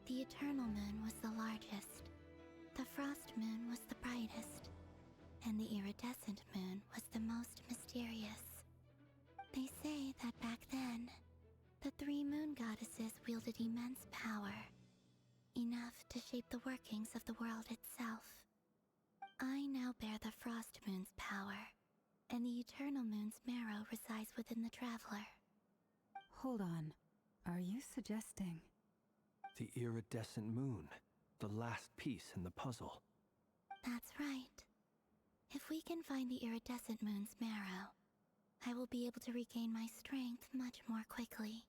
The Eternal Moon was the largest. The Frost Moon was the brightest. And the Iridescent Moon was the most mysterious. They say that back then, the 3 moon goddesses wielded immense power. Enough to shape the workings of the world itself. I now bear the Frost Moon's power, and the Eternal Moon's marrow resides within the Traveler. Hold on. Are you suggesting? The iridescent moon, the last piece in the puzzle. That's right. If we can find the Iridescent Moon's marrow, I will be able to regain my strength much more quickly.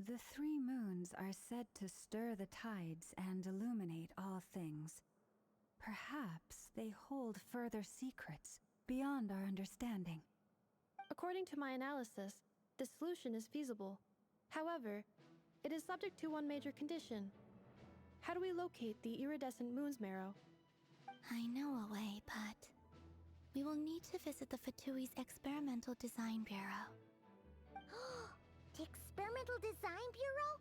The 3 moons are said to stir the tides and illuminate all things. Perhaps they hold further secrets beyond our understanding. According to my analysis, the solution is feasible. However, it is subject to one major condition. How do we locate the iridescent moon's marrow? I know a way, but we will need to visit the Fatui's Experimental Design Bureau. The Experimental Design Bureau?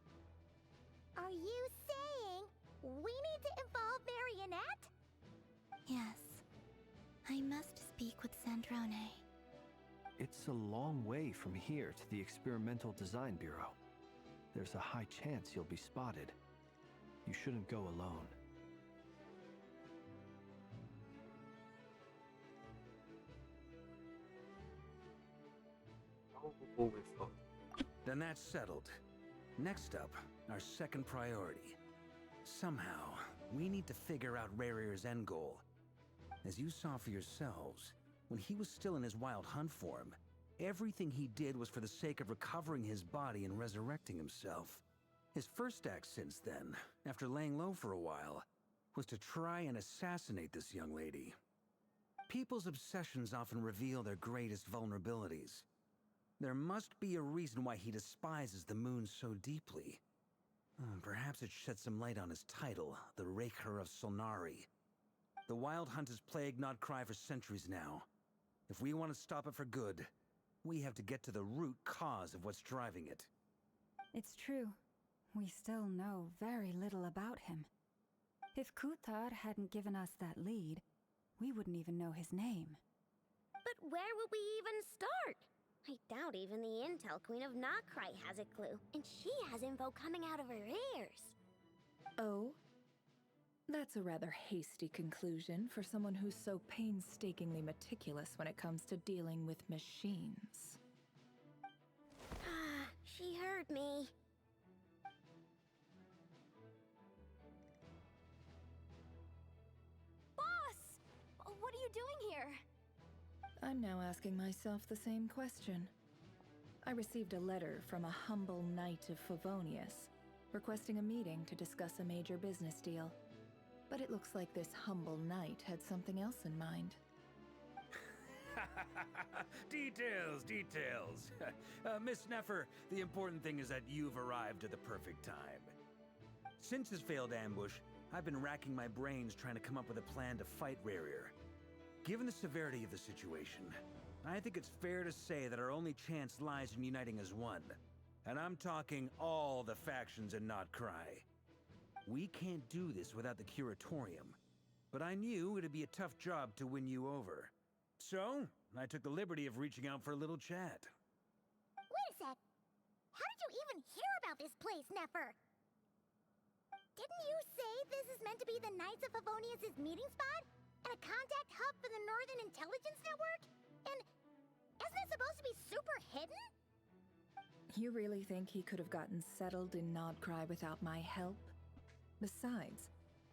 Are you saying we need to involve Marionette? Yes. I must speak with Sandrone. It's a long way from here to the Experimental Design Bureau. There's a high chance you'll be spotted. You shouldn't go alone. Oh, we've got Then that's settled. Next up, our second priority. Somehow, we need to figure out Rerir's end goal. As you saw for yourselves, when he was still in his Wild Hunt form, everything he did was for the sake of recovering his body and resurrecting himself. His first act since then, after laying low for a while, was to try and assassinate this young lady. People's obsessions often reveal their greatest vulnerabilities. There must be a reason why he despises the moon so deeply. Perhaps it sheds some light on his title, the Raker of Solnari. The Wild Hunt has plagued Notcry for centuries now. If we want to stop it for good, we have to get to the root cause of what's driving it. It's true. We still know very little about him. If Kuthar hadn't given us that lead, we wouldn't even know his name. But where would we even start? I doubt even the Intel Queen of Notcry has a clue, and she has info coming out of her ears. Oh? That's a rather hasty conclusion for someone who's so painstakingly meticulous when it comes to dealing with machines. She heard me. Boss! What are you doing here? I'm now asking myself the same question. I received a letter from a humble knight of Favonius, requesting a meeting to discuss a major business deal. But it looks like this humble knight had something else in mind. Details, details. Miss Neffer, the important thing is that you've arrived at the perfect time. Since his failed ambush, I've been racking my brains trying to come up with a plan to fight Rarier. Given the severity of the situation, I think it's fair to say that our only chance lies in uniting as one. And I'm talking all the factions in Notcry. We can't do this without the Curatorium, but I knew it'd be a tough job to win you over. So, I took the liberty of reaching out for a little chat. Wait a sec. How did you even hear about this place, Neffer? Didn't you say this is meant to be the Knights of Favonius' meeting spot? And a contact hub for the Northern Intelligence Network? And isn't it supposed to be super hidden? You really think he could have gotten settled in Notcry without my help? Besides,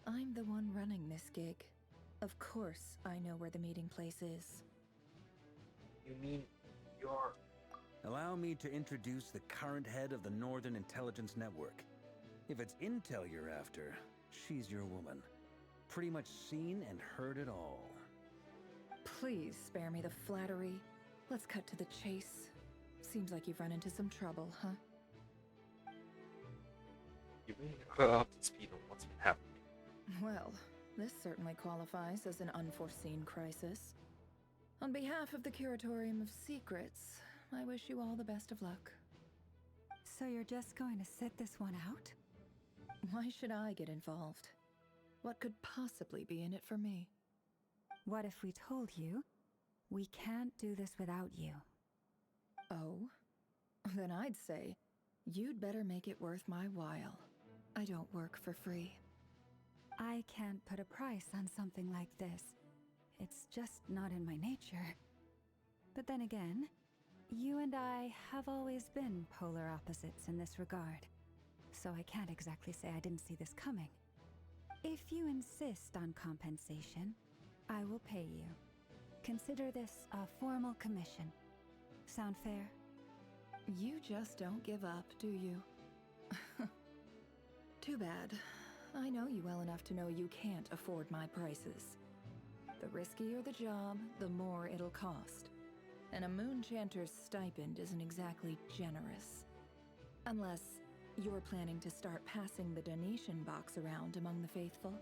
I'm the one running this gig. Of course I know where the meeting place is. You mean you're... Allow me to introduce the current head of the Northern Intelligence Network. If it's intel you're after, she's your woman. Pretty much seen and heard it all. Please spare me the flattery. Let's cut to the chase. Seems like you've run into some trouble, huh? You mean her up to speed on what's been happening? Well, this certainly qualifies as an unforeseen crisis. On behalf of the Curatorium of Secrets, I wish you all the best of luck. So you're just going to sit this one out? Why should I get involved? What could possibly be in it for me? What if we told you we can't do this without you? Oh? Then I'd say you'd better make it worth my while. I don't work for free. I can't put a price on something like this. It's just not in my nature. But then again, you and I have always been polar opposites in this regard. So I can't exactly say I didn't see this coming. If you insist on compensation, I will pay you. Consider this a formal commission. Sound fair? You just don't give up, do you? Too bad. I know you well enough to know you can't afford my prices. The riskier the job, the more it'll cost. And a moon chanter's stipend isn't exactly generous. Unless you're planning to start passing the donation box around among the faithful.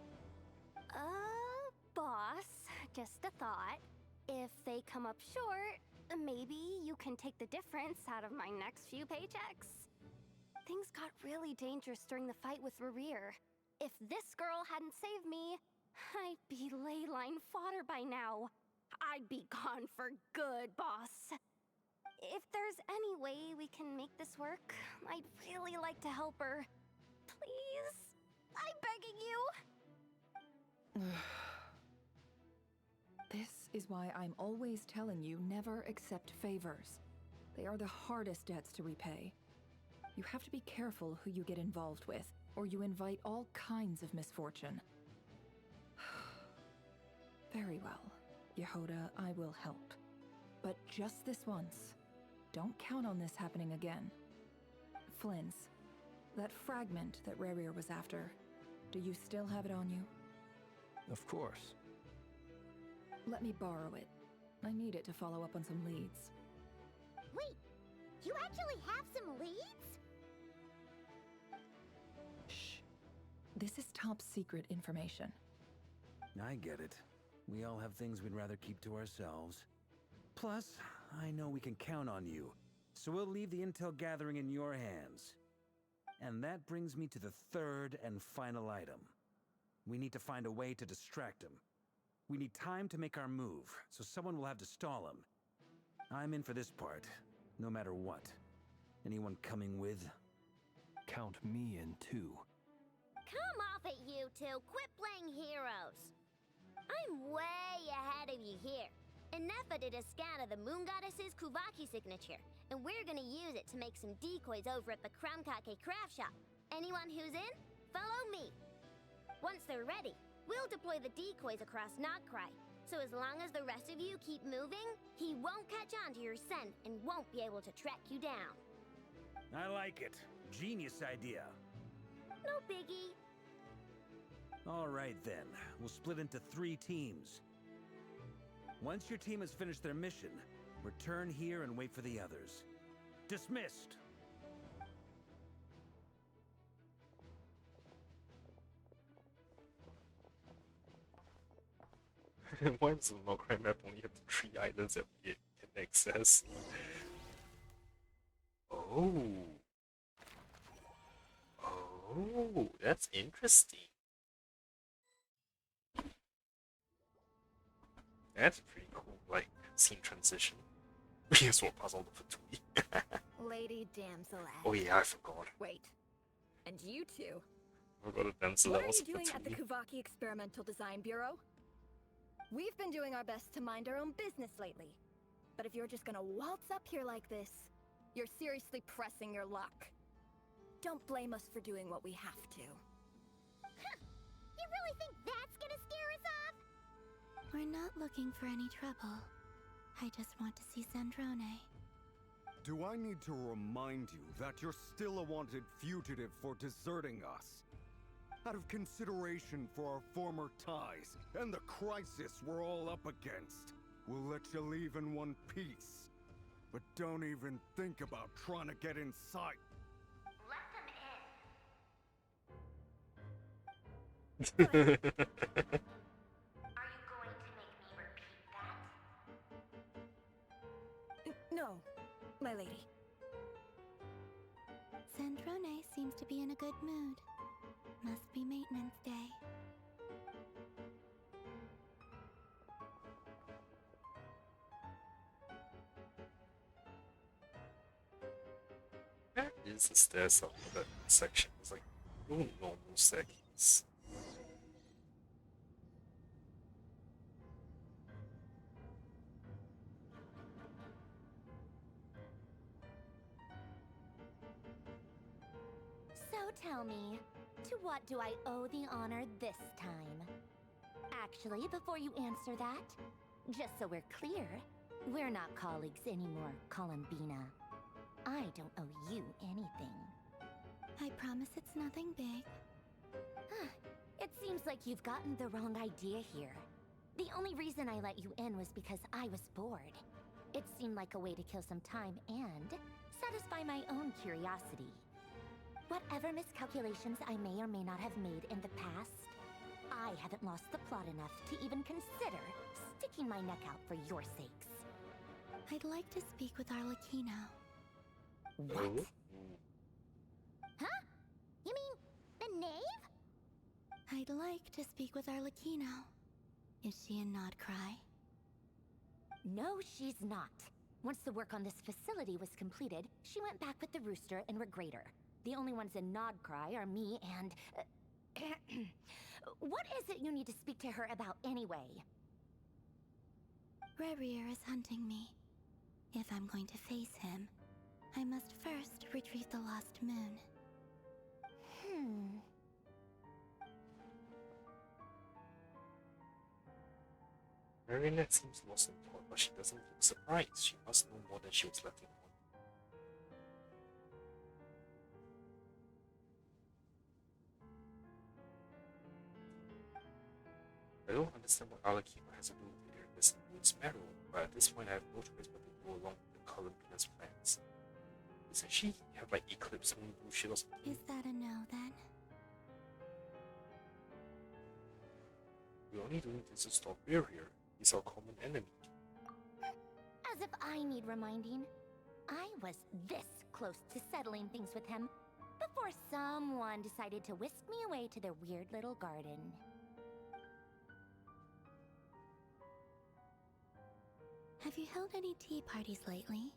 Boss, just a thought. If they come up short, maybe you can take the difference out of my next few paychecks. Things got really dangerous during the fight with Rarier. If this girl hadn't saved me, I'd be ley line fodder by now. I'd be gone for good, boss. If there's any way we can make this work, I'd really like to help her. Please? I'm begging you. This is why I'm always telling you never accept favors. They are the hardest debts to repay. You have to be careful who you get involved with, or you invite all kinds of misfortune. Very well, Yehoda, I will help. But just this once. Don't count on this happening again. Flins, that fragment that Rarier was after, do you still have it on you? Of course. Let me borrow it. I need it to follow up on some leads. Wait, you actually have some leads? Shh. This is top secret information. I get it. We all have things we'd rather keep to ourselves. Plus, I know we can count on you, so we'll leave the intel gathering in your hands. And that brings me to the third and final item. We need to find a way to distract him. We need time to make our move, so someone will have to stall him. I'm in for this part, no matter what. Anyone coming with? Count me in too. Come off it, you two. Quit playing heroes. I'm way ahead of you here. Nefa did a scan of the Moon Goddess's Kuvaki signature, and we're gonna use it to make some decoys over at the Krumkake craft shop. Anyone who's in, follow me. Once they're ready, we'll deploy the decoys across Notcry. So as long as the rest of you keep moving, he won't catch on to your scent and won't be able to track you down. I like it. Genius idea. No biggie. All right then, we'll split into 3 teams. Once your team has finished their mission, return here and wait for the others. Dismissed! Why does the Notcry map only have the 3 islands that we can access? Oh. Oh, that's interesting. That's a pretty cool, like, scene transition. Here's what puzzled for Tui. Lady Damsel. Oh yeah, I forgot. Wait. And you two? I forgot a damsel What that are was you doing at the Fatui. Kuvaki Experimental Design Bureau? We've been doing our best to mind our own business lately. But if you're just gonna waltz up here like this, you're seriously pressing your luck. Don't blame us for doing what we have to. Huh. You really think that's gonna scare us off? We're not looking for any trouble. I just want to see Sandrone. Do I need to remind you that you're still a wanted fugitive for deserting us? Out of consideration for our former ties and the crisis we're all up against, we'll let you leave in one piece. But don't even think about trying to get inside. Let them in. Are you going to make me repeat that? No, my lady. Sandrone seems to be in a good mood. Must be maintenance day. Where is the stairs up for that section? It's like no normal staircase. So tell me, to what do I owe the honor this time? Actually, before you answer that, just so we're clear, we're not colleagues anymore, Columbina. I don't owe you anything. I promise it's nothing big. It seems like you've gotten the wrong idea here. The only reason I let you in was because I was bored. It seemed like a way to kill some time and satisfy my own curiosity. Whatever miscalculations I may or may not have made in the past, I haven't lost the plot enough to even consider sticking my neck out for your sakes. I'd like to speak with Arlecchino. What? Huh? You mean the knave? I'd like to speak with Arlecchino. Is she in Notcry? No, she's not. Once the work on this facility was completed, she went back with the Rooster and Regrator. The only ones in Nodcry are me and... what is it you need to speak to her about anyway? Rerir is hunting me. If I'm going to face him, I must first retrieve the lost moon. Marinette seems lost in thought, but she doesn't look surprised. She must know more than she was letting on. I don't understand what Arlecchino has to do with any of this its metal, but at this point I have no choice but to go along with the Columbia's plans. Doesn't she have like Eclipse Moon bullshit or something? Is that a no then? We're only doing this to stop Barrier. He's our common enemy. As if I need reminding. I was this close to settling things with him before someone decided to whisk me away to their weird little garden. Have you held any tea parties lately?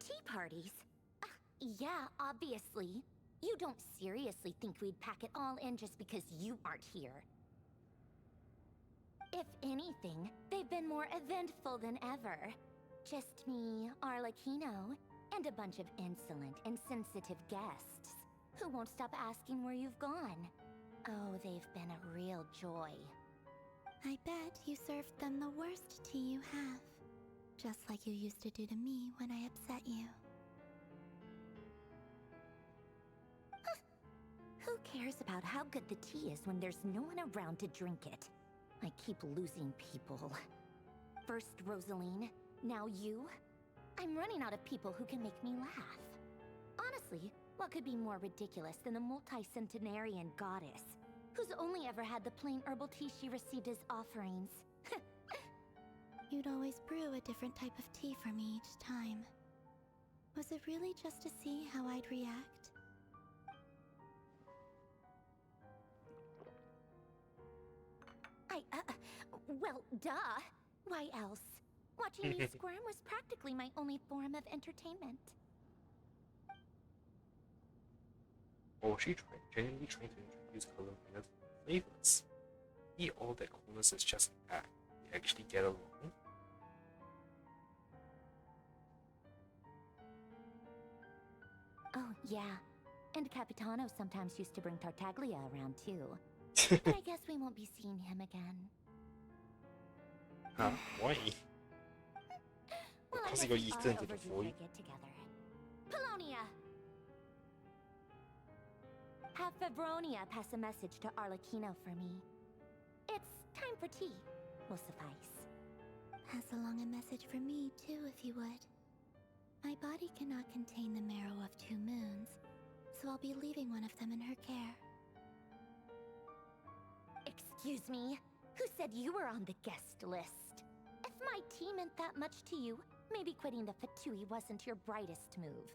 Tea parties? Yeah, obviously. You don't seriously think we'd pack it all in just because you aren't here. If anything, they've been more eventful than ever. Just me, Arlecchino, and a bunch of insolent, insensitive guests who won't stop asking where you've gone. Oh, they've been a real joy. I bet you served them the worst tea you have. Just like you used to do to me when I upset you. Who cares about how good the tea is when there's no one around to drink it? I keep losing people. First Rosaline, now you. I'm running out of people who can make me laugh. Honestly, what could be more ridiculous than a multi-centenarian goddess who's only ever had the plain herbal tea she received as offerings? You'd always brew a different type of tea for me each time. Was it really just to see how I'd react? Well, duh. Why else? Watching you squirm was practically my only form of entertainment. Or was she genuinely trying to introduce Columbia's flavors? Eat all that coolness is just an act. They actually get along. Oh, yeah. And Capitano sometimes used to bring Tartaglia around too. But I guess we won't be seeing him again. Huh? Why? Well, Because I he got guess eaten our into the overdue void. get together. Polonia! Have Fevronia pass a message to Arlecchino for me. It's time for tea. Will suffice. Pass along a message for me, too, if you would. My body cannot contain the marrow of 2 moons, so I'll be leaving one of them in her care. Excuse me? Who said you were on the guest list? If my tea meant that much to you, maybe quitting the Fatui wasn't your brightest move.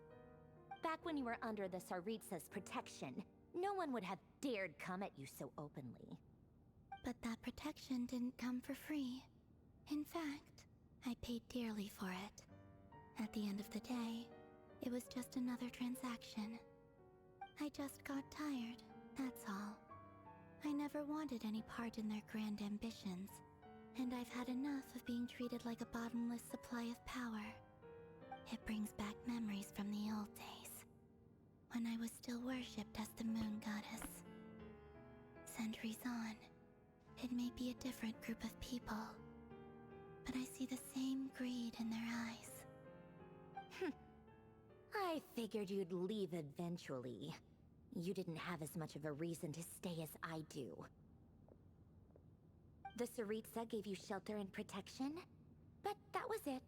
Back when you were under the Tsaritsa's protection, no one would have dared come at you so openly. But that protection didn't come for free. In fact, I paid dearly for it. At the end of the day, it was just another transaction. I just got tired, that's all. I never wanted any part in their grand ambitions, and I've had enough of being treated like a bottomless supply of power. It brings back memories from the old days, when I was still worshipped as the Moon Goddess. Centuries on, it may be a different group of people, but I see the same greed in their eyes. I figured you'd leave eventually. You didn't have as much of a reason to stay as I do. The Tsaritsa gave you shelter and protection, but that was it.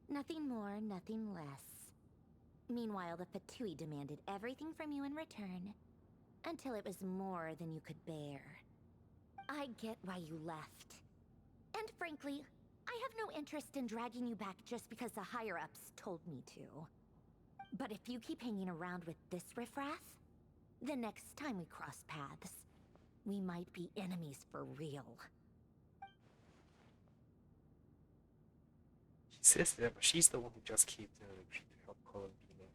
Nothing more, nothing less. Meanwhile, the Fatui demanded everything from you in return, until it was more than you could bear. I get why you left. And frankly, I have no interest in dragging you back just because the higher-ups told me to. But if you keep hanging around with this riffraff, the next time we cross paths, we might be enemies for real. She says that, but she's the one who just caved in and agreed to help Columbina.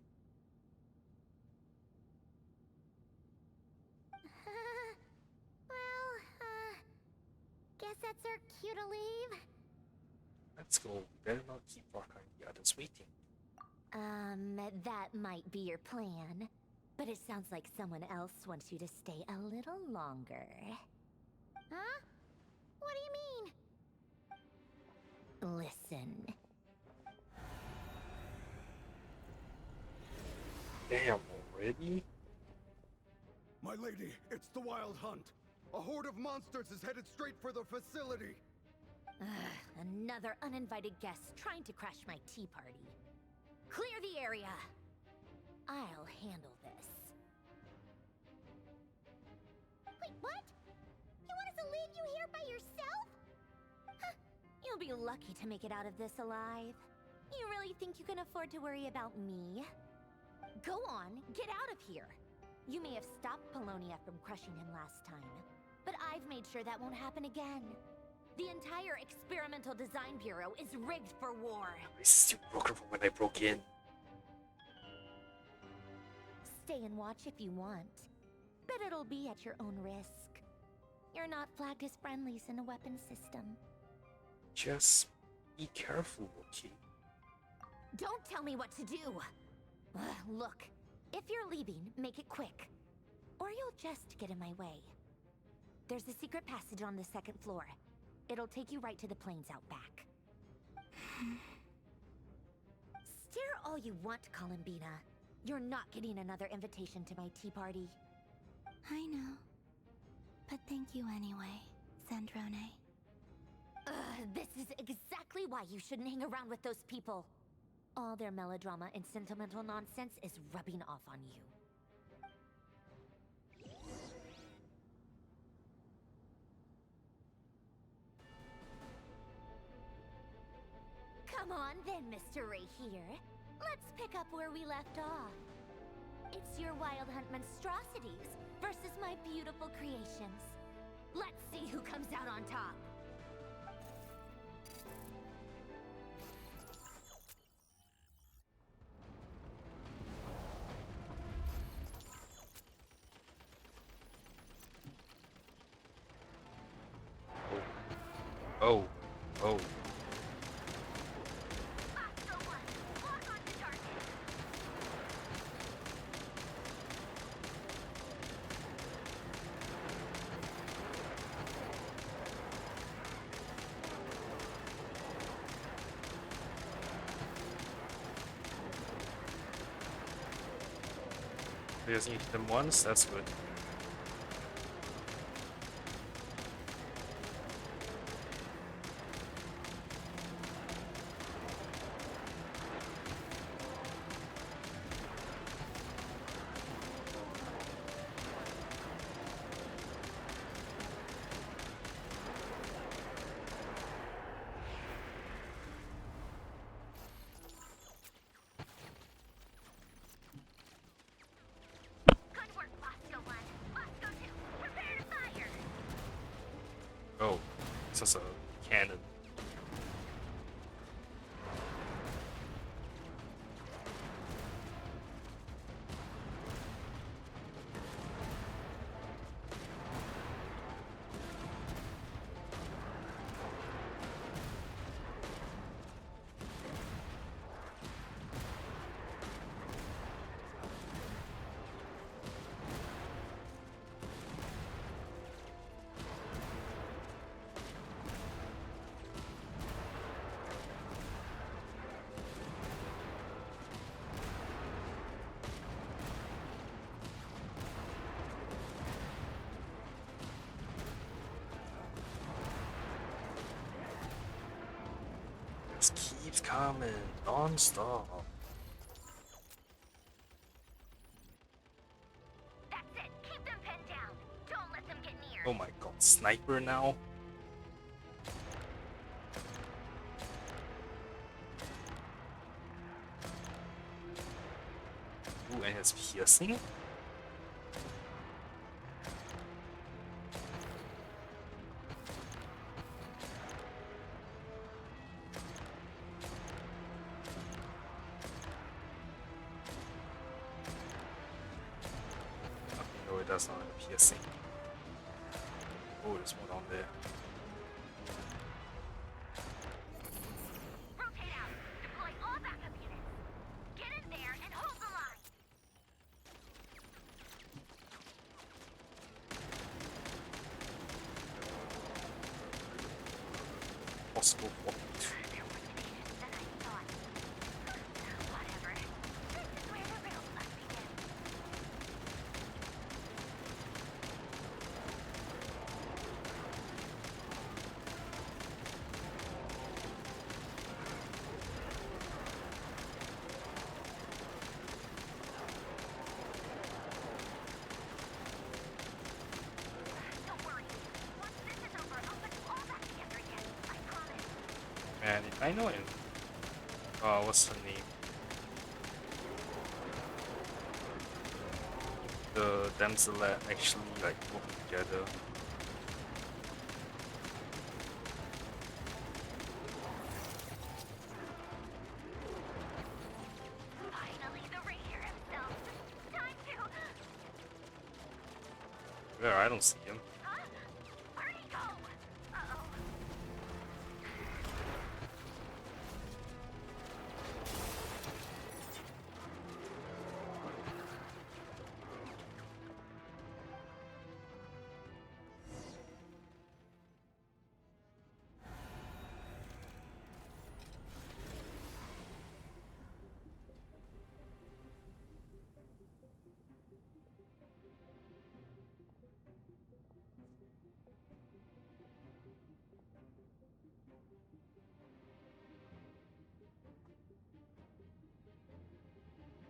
Guess that's our cue to leave. Let's go. We better not keep Raka and the others waiting. That might be your plan. But it sounds like someone else wants you to stay a little longer. Huh? What do you mean? Listen. Damn, already? My lady, it's the Wild Hunt. A horde of monsters is headed straight for the facility. Enough another uninvited guest trying to crash my tea party. Clear the area. I'll handle this. Wait, what? You want us to leave you here by yourself? Huh. You'll be lucky to make it out of this alive. You really think you can afford to worry about me? Go on, get out of here. You may have stopped Polonia from crushing him last time, but I've made sure that won't happen again. The entire Experimental Design Bureau is rigged for war. This is still broken from when I broke in. Stay and watch if you want, but it'll be at your own risk. You're not flagged as friendlies in the weapon system. Just be careful, okay? Don't tell me what to do! Look, if you're leaving, make it quick. Or you'll just get in my way. There's a secret passage on the second floor. It'll take you right to the plains out back. Stare all you want, Columbina. You're not getting another invitation to my tea party. I know. But thank you anyway, Sandrone. This is exactly why you shouldn't hang around with those people. All their melodrama and sentimental nonsense is rubbing off on you. Come on then, Mr. Ray here. Let's pick up where we left off. It's your Wild Hunt monstrosities versus my beautiful creations. Let's see who comes out on top. Oh. Oh. We just need them once, that's good. Oh, it's just a cannon. Just keeps coming non-stop. That's it. Keep them pinned down. Don't let them get near. Oh my god, sniper now? Ooh, and it has piercing? No, it does not have a piercing. Oh, there's one on there. Rotate out. Deploy all backup units. Get in there and hold the line. Possible what? They're more tenacious than I thought. Whatever. This is where the real fun begins. Man, I know him. What's her name? The damsel that actually like work together. Finally, the ranger himself. Time to. Where I don't see him. Huh? Where'd he go? Uh-oh.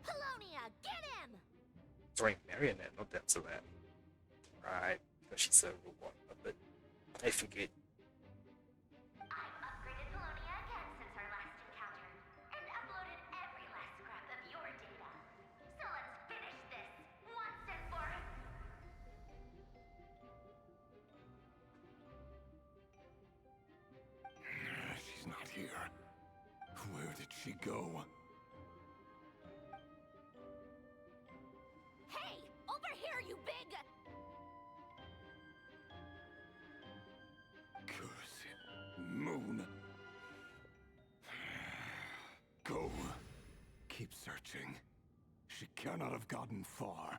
Polonia, get him! Sorry, marionette, not damsel that. Right, because she's a robot puppet. I figured. I've upgraded Polonia again since our last encounter, and uploaded every last scrap of your data. So let's finish this once and for She's not here. Where did she go? Hey, over here, you big... Curse it. Moon. Go. Keep searching. She cannot have gotten far.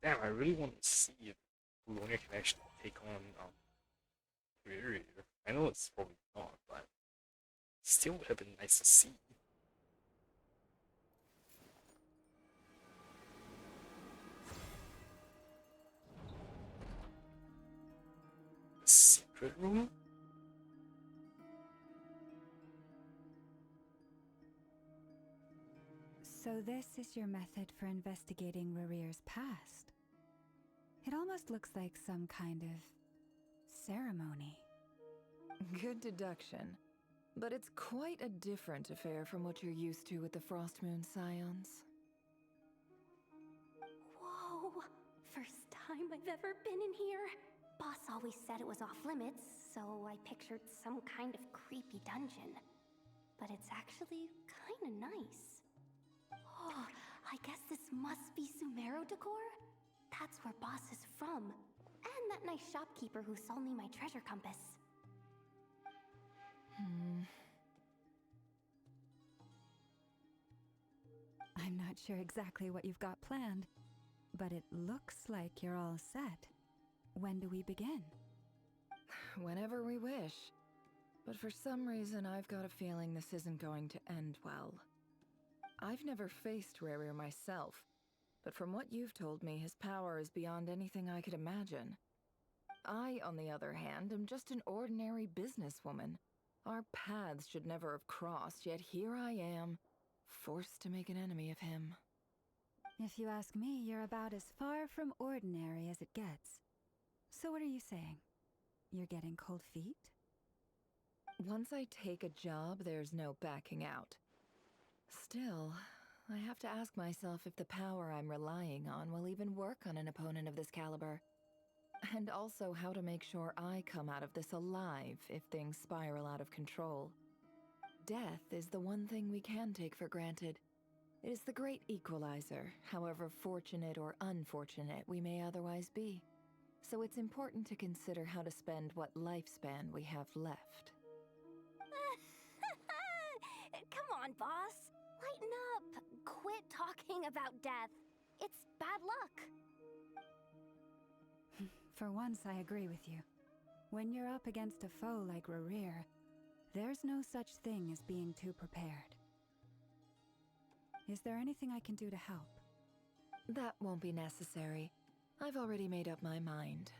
Damn, I really want to see if Polonia can actually take on Riri. I know it's probably not, but still would have been nice to see. The secret room? So this is your method for investigating Rarir's past. It almost looks like some kind of ceremony. Good deduction. But it's quite a different affair from what you're used to with the Frost Moon Scions. Whoa, first time I've ever been in here. Boss always said it was off limits, so I pictured some kind of creepy dungeon. But it's actually kinda nice. Oh, I guess this must be Sumero decor? That's where Boss is from. And that nice shopkeeper who sold me my treasure compass. I'm not sure exactly what you've got planned, but it looks like you're all set. When do we begin? Whenever we wish. But for some reason, I've got a feeling this isn't going to end well. I've never faced Rarir myself, but from what you've told me, his power is beyond anything I could imagine. I, on the other hand, am just an ordinary businesswoman. Our paths should never have crossed, yet here I am, forced to make an enemy of him. If you ask me, you're about as far from ordinary as it gets. So what are you saying? You're getting cold feet? Once I take a job, there's no backing out. Still, I have to ask myself if the power I'm relying on will even work on an opponent of this caliber. And also how to make sure I come out of this alive if things spiral out of control. Death is the one thing we can take for granted. It is the great equalizer, however fortunate or unfortunate we may otherwise be. So it's important to consider how to spend what lifespan we have left. Come on, boss. Lighten up. Quit talking about death. It's bad luck. For once, I agree with you. When you're up against a foe like Rarir, there's no such thing as being too prepared. Is there anything I can do to help? That won't be necessary. I've already made up my mind.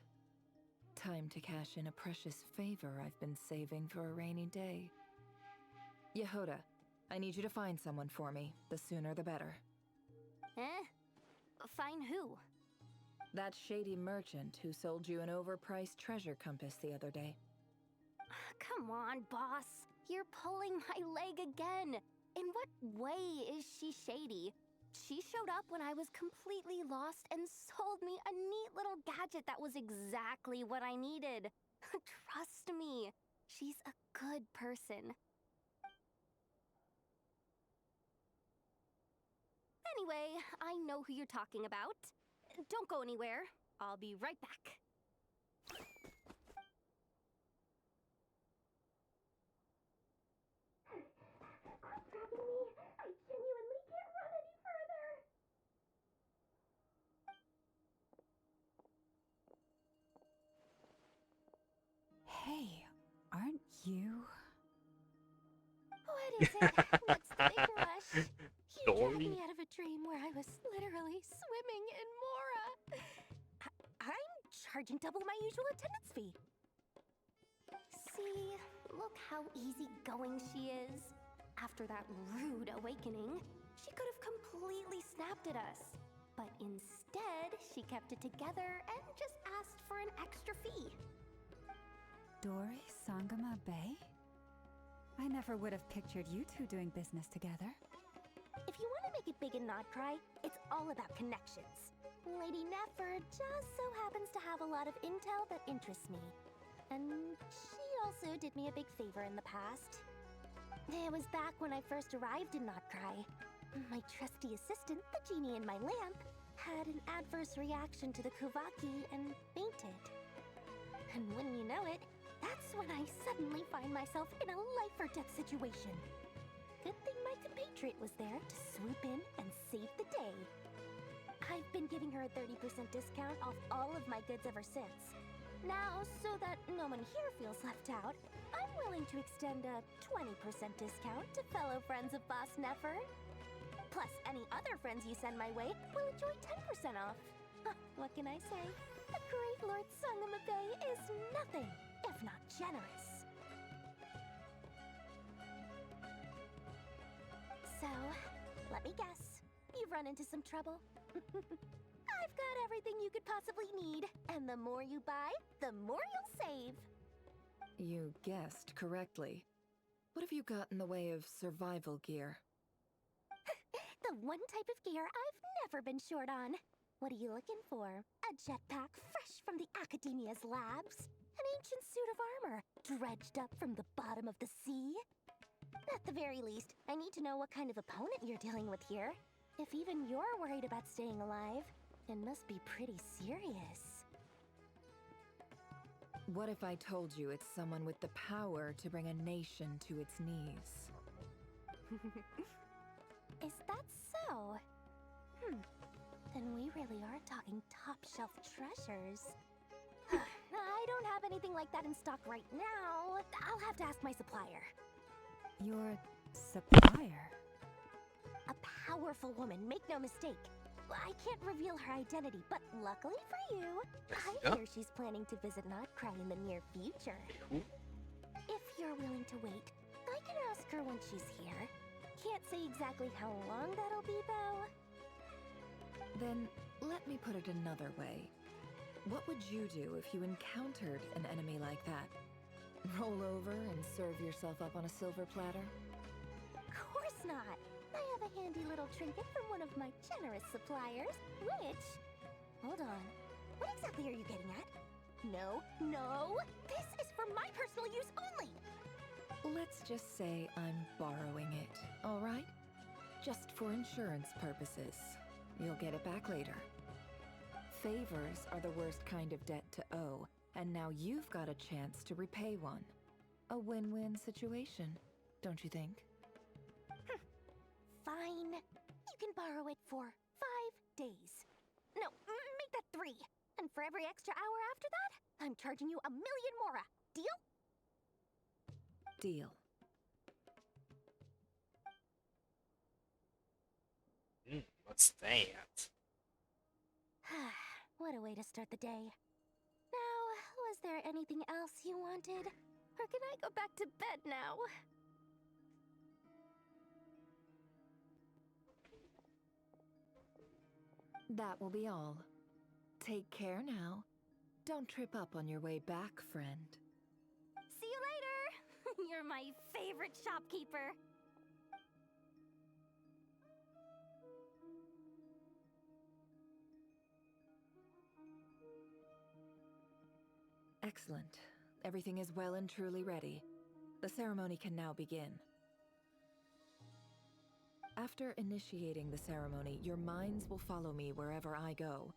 Time to cash in a precious favor I've been saving for a rainy day. Yehoda, I need you to find someone for me. The sooner the better. Eh? Find who? That shady merchant who sold you an overpriced treasure compass the other day. Come on, boss. You're pulling my leg again. In what way is she shady? She showed up when I was completely lost and sold me a neat little gadget that was exactly what I needed. Trust me, she's a good person. Anyway, I know who you're talking about. Don't go anywhere. I'll be right back. Quit grabbing me! I genuinely can't run any further! Hey, aren't you? What is it? What's the big rush? You dragged Dory? me out of a dream where I was literally swimming in Mora. I'm charging double my usual attendance fee. See, look how easygoing she is. After that rude awakening, she could have completely snapped at us. But instead, she kept it together and just asked for an extra fee. Dory Sangama Bay? I never would have pictured you two doing business together. If you want to make it big and not cry, it's all about connections. Lady Nefer just so happens to have a lot of intel that interests me. And she also did me a big favor in the past. It was back when I first arrived in Notcry. My trusty assistant, the genie in my lamp, had an adverse reaction to the Kuvaki and fainted. And wouldn't you know it, that's when I suddenly find myself in a life-or-death situation. Good thing my compatriot was there to swoop in and save the day. I've been giving her a 30% discount off all of my goods ever since. Now, so that no one here feels left out, I'm willing to extend a 20% discount to fellow friends of Boss Nefer. Plus, any other friends you send my way will enjoy 10% off. What can I say? The great Lord Sangama Bay is nothing if not generous. So, let me guess. You've run into some trouble? I've got everything you could possibly need, and the more you buy, the more you'll save. You guessed correctly. What have you got in the way of survival gear? The one type of gear I've never been short on. What are you looking for? A jetpack fresh from the Academia's labs? An ancient suit of armor dredged up from the bottom of the sea? At the very least, I need to know what kind of opponent you're dealing with here. If even you're worried about staying alive, it must be pretty serious. What if I told you it's someone with the power to bring a nation to its knees? Is that so? Then we really are talking top-shelf treasures. I don't have anything like that in stock right now. I'll have to ask my supplier. Your supplier? A powerful woman, make no mistake. I can't reveal her identity, but luckily for you, I hear she's planning to visit Notcry in the near future. If you're willing to wait, I can ask her when she's here. Can't say exactly how long that'll be, though. Then, let me put it another way. What would you do if you encountered an enemy like that? Roll over and serve yourself up on a silver platter? Of course not. I have a handy little trinket from one of my generous suppliers, which... Hold on. What exactly are you getting at? No, no! This is for my personal use only! Let's just say I'm borrowing it, all right? Just for insurance purposes. You'll get it back later. Favors are the worst kind of debt to owe, and now you've got a chance to repay one. A win-win situation, don't you think? Fine. You can borrow it for 5 days. No, make that 3. And for every extra hour after that, I'm charging you 1,000,000 mora. Deal? Deal. What's that? What a way to start the day. Now, was there anything else you wanted? Or can I go back to bed now? That will be all. Take care now. Don't trip up on your way back, friend. See you later! You're my favorite shopkeeper. Excellent. Everything is well and truly ready. The ceremony can now begin. After initiating the ceremony, your minds will follow me wherever I go.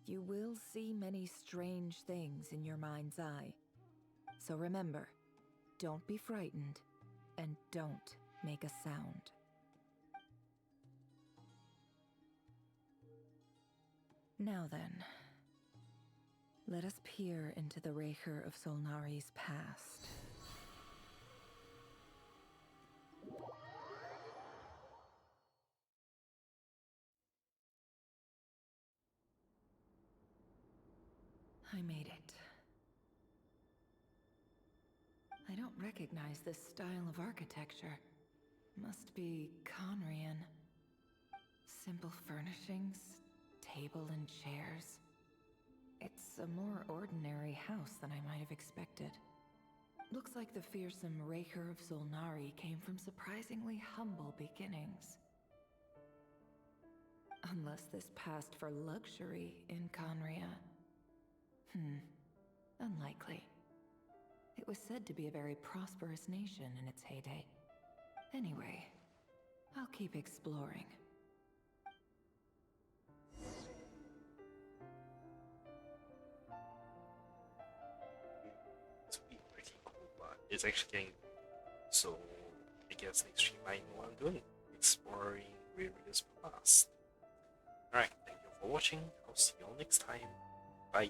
You will see many strange things in your mind's eye. So remember, don't be frightened, and don't make a sound. Now then, let us peer into the Raker of Solnari's past. I made it. I don't recognize this style of architecture. Must be Conrian. Simple furnishings, table and chairs. It's a more ordinary house than I might have expected. Looks like the fearsome Raker of Solnari came from surprisingly humble beginnings. Unless this passed for luxury in Conria. Unlikely. It was said to be a very prosperous nation in its heyday. Anyway, I'll keep exploring. It's pretty cool, but it's actually getting. So, I guess next stream I know what I'm doing. Exploring Riria's past. Alright, thank you for watching. I'll see you all next time. Bye.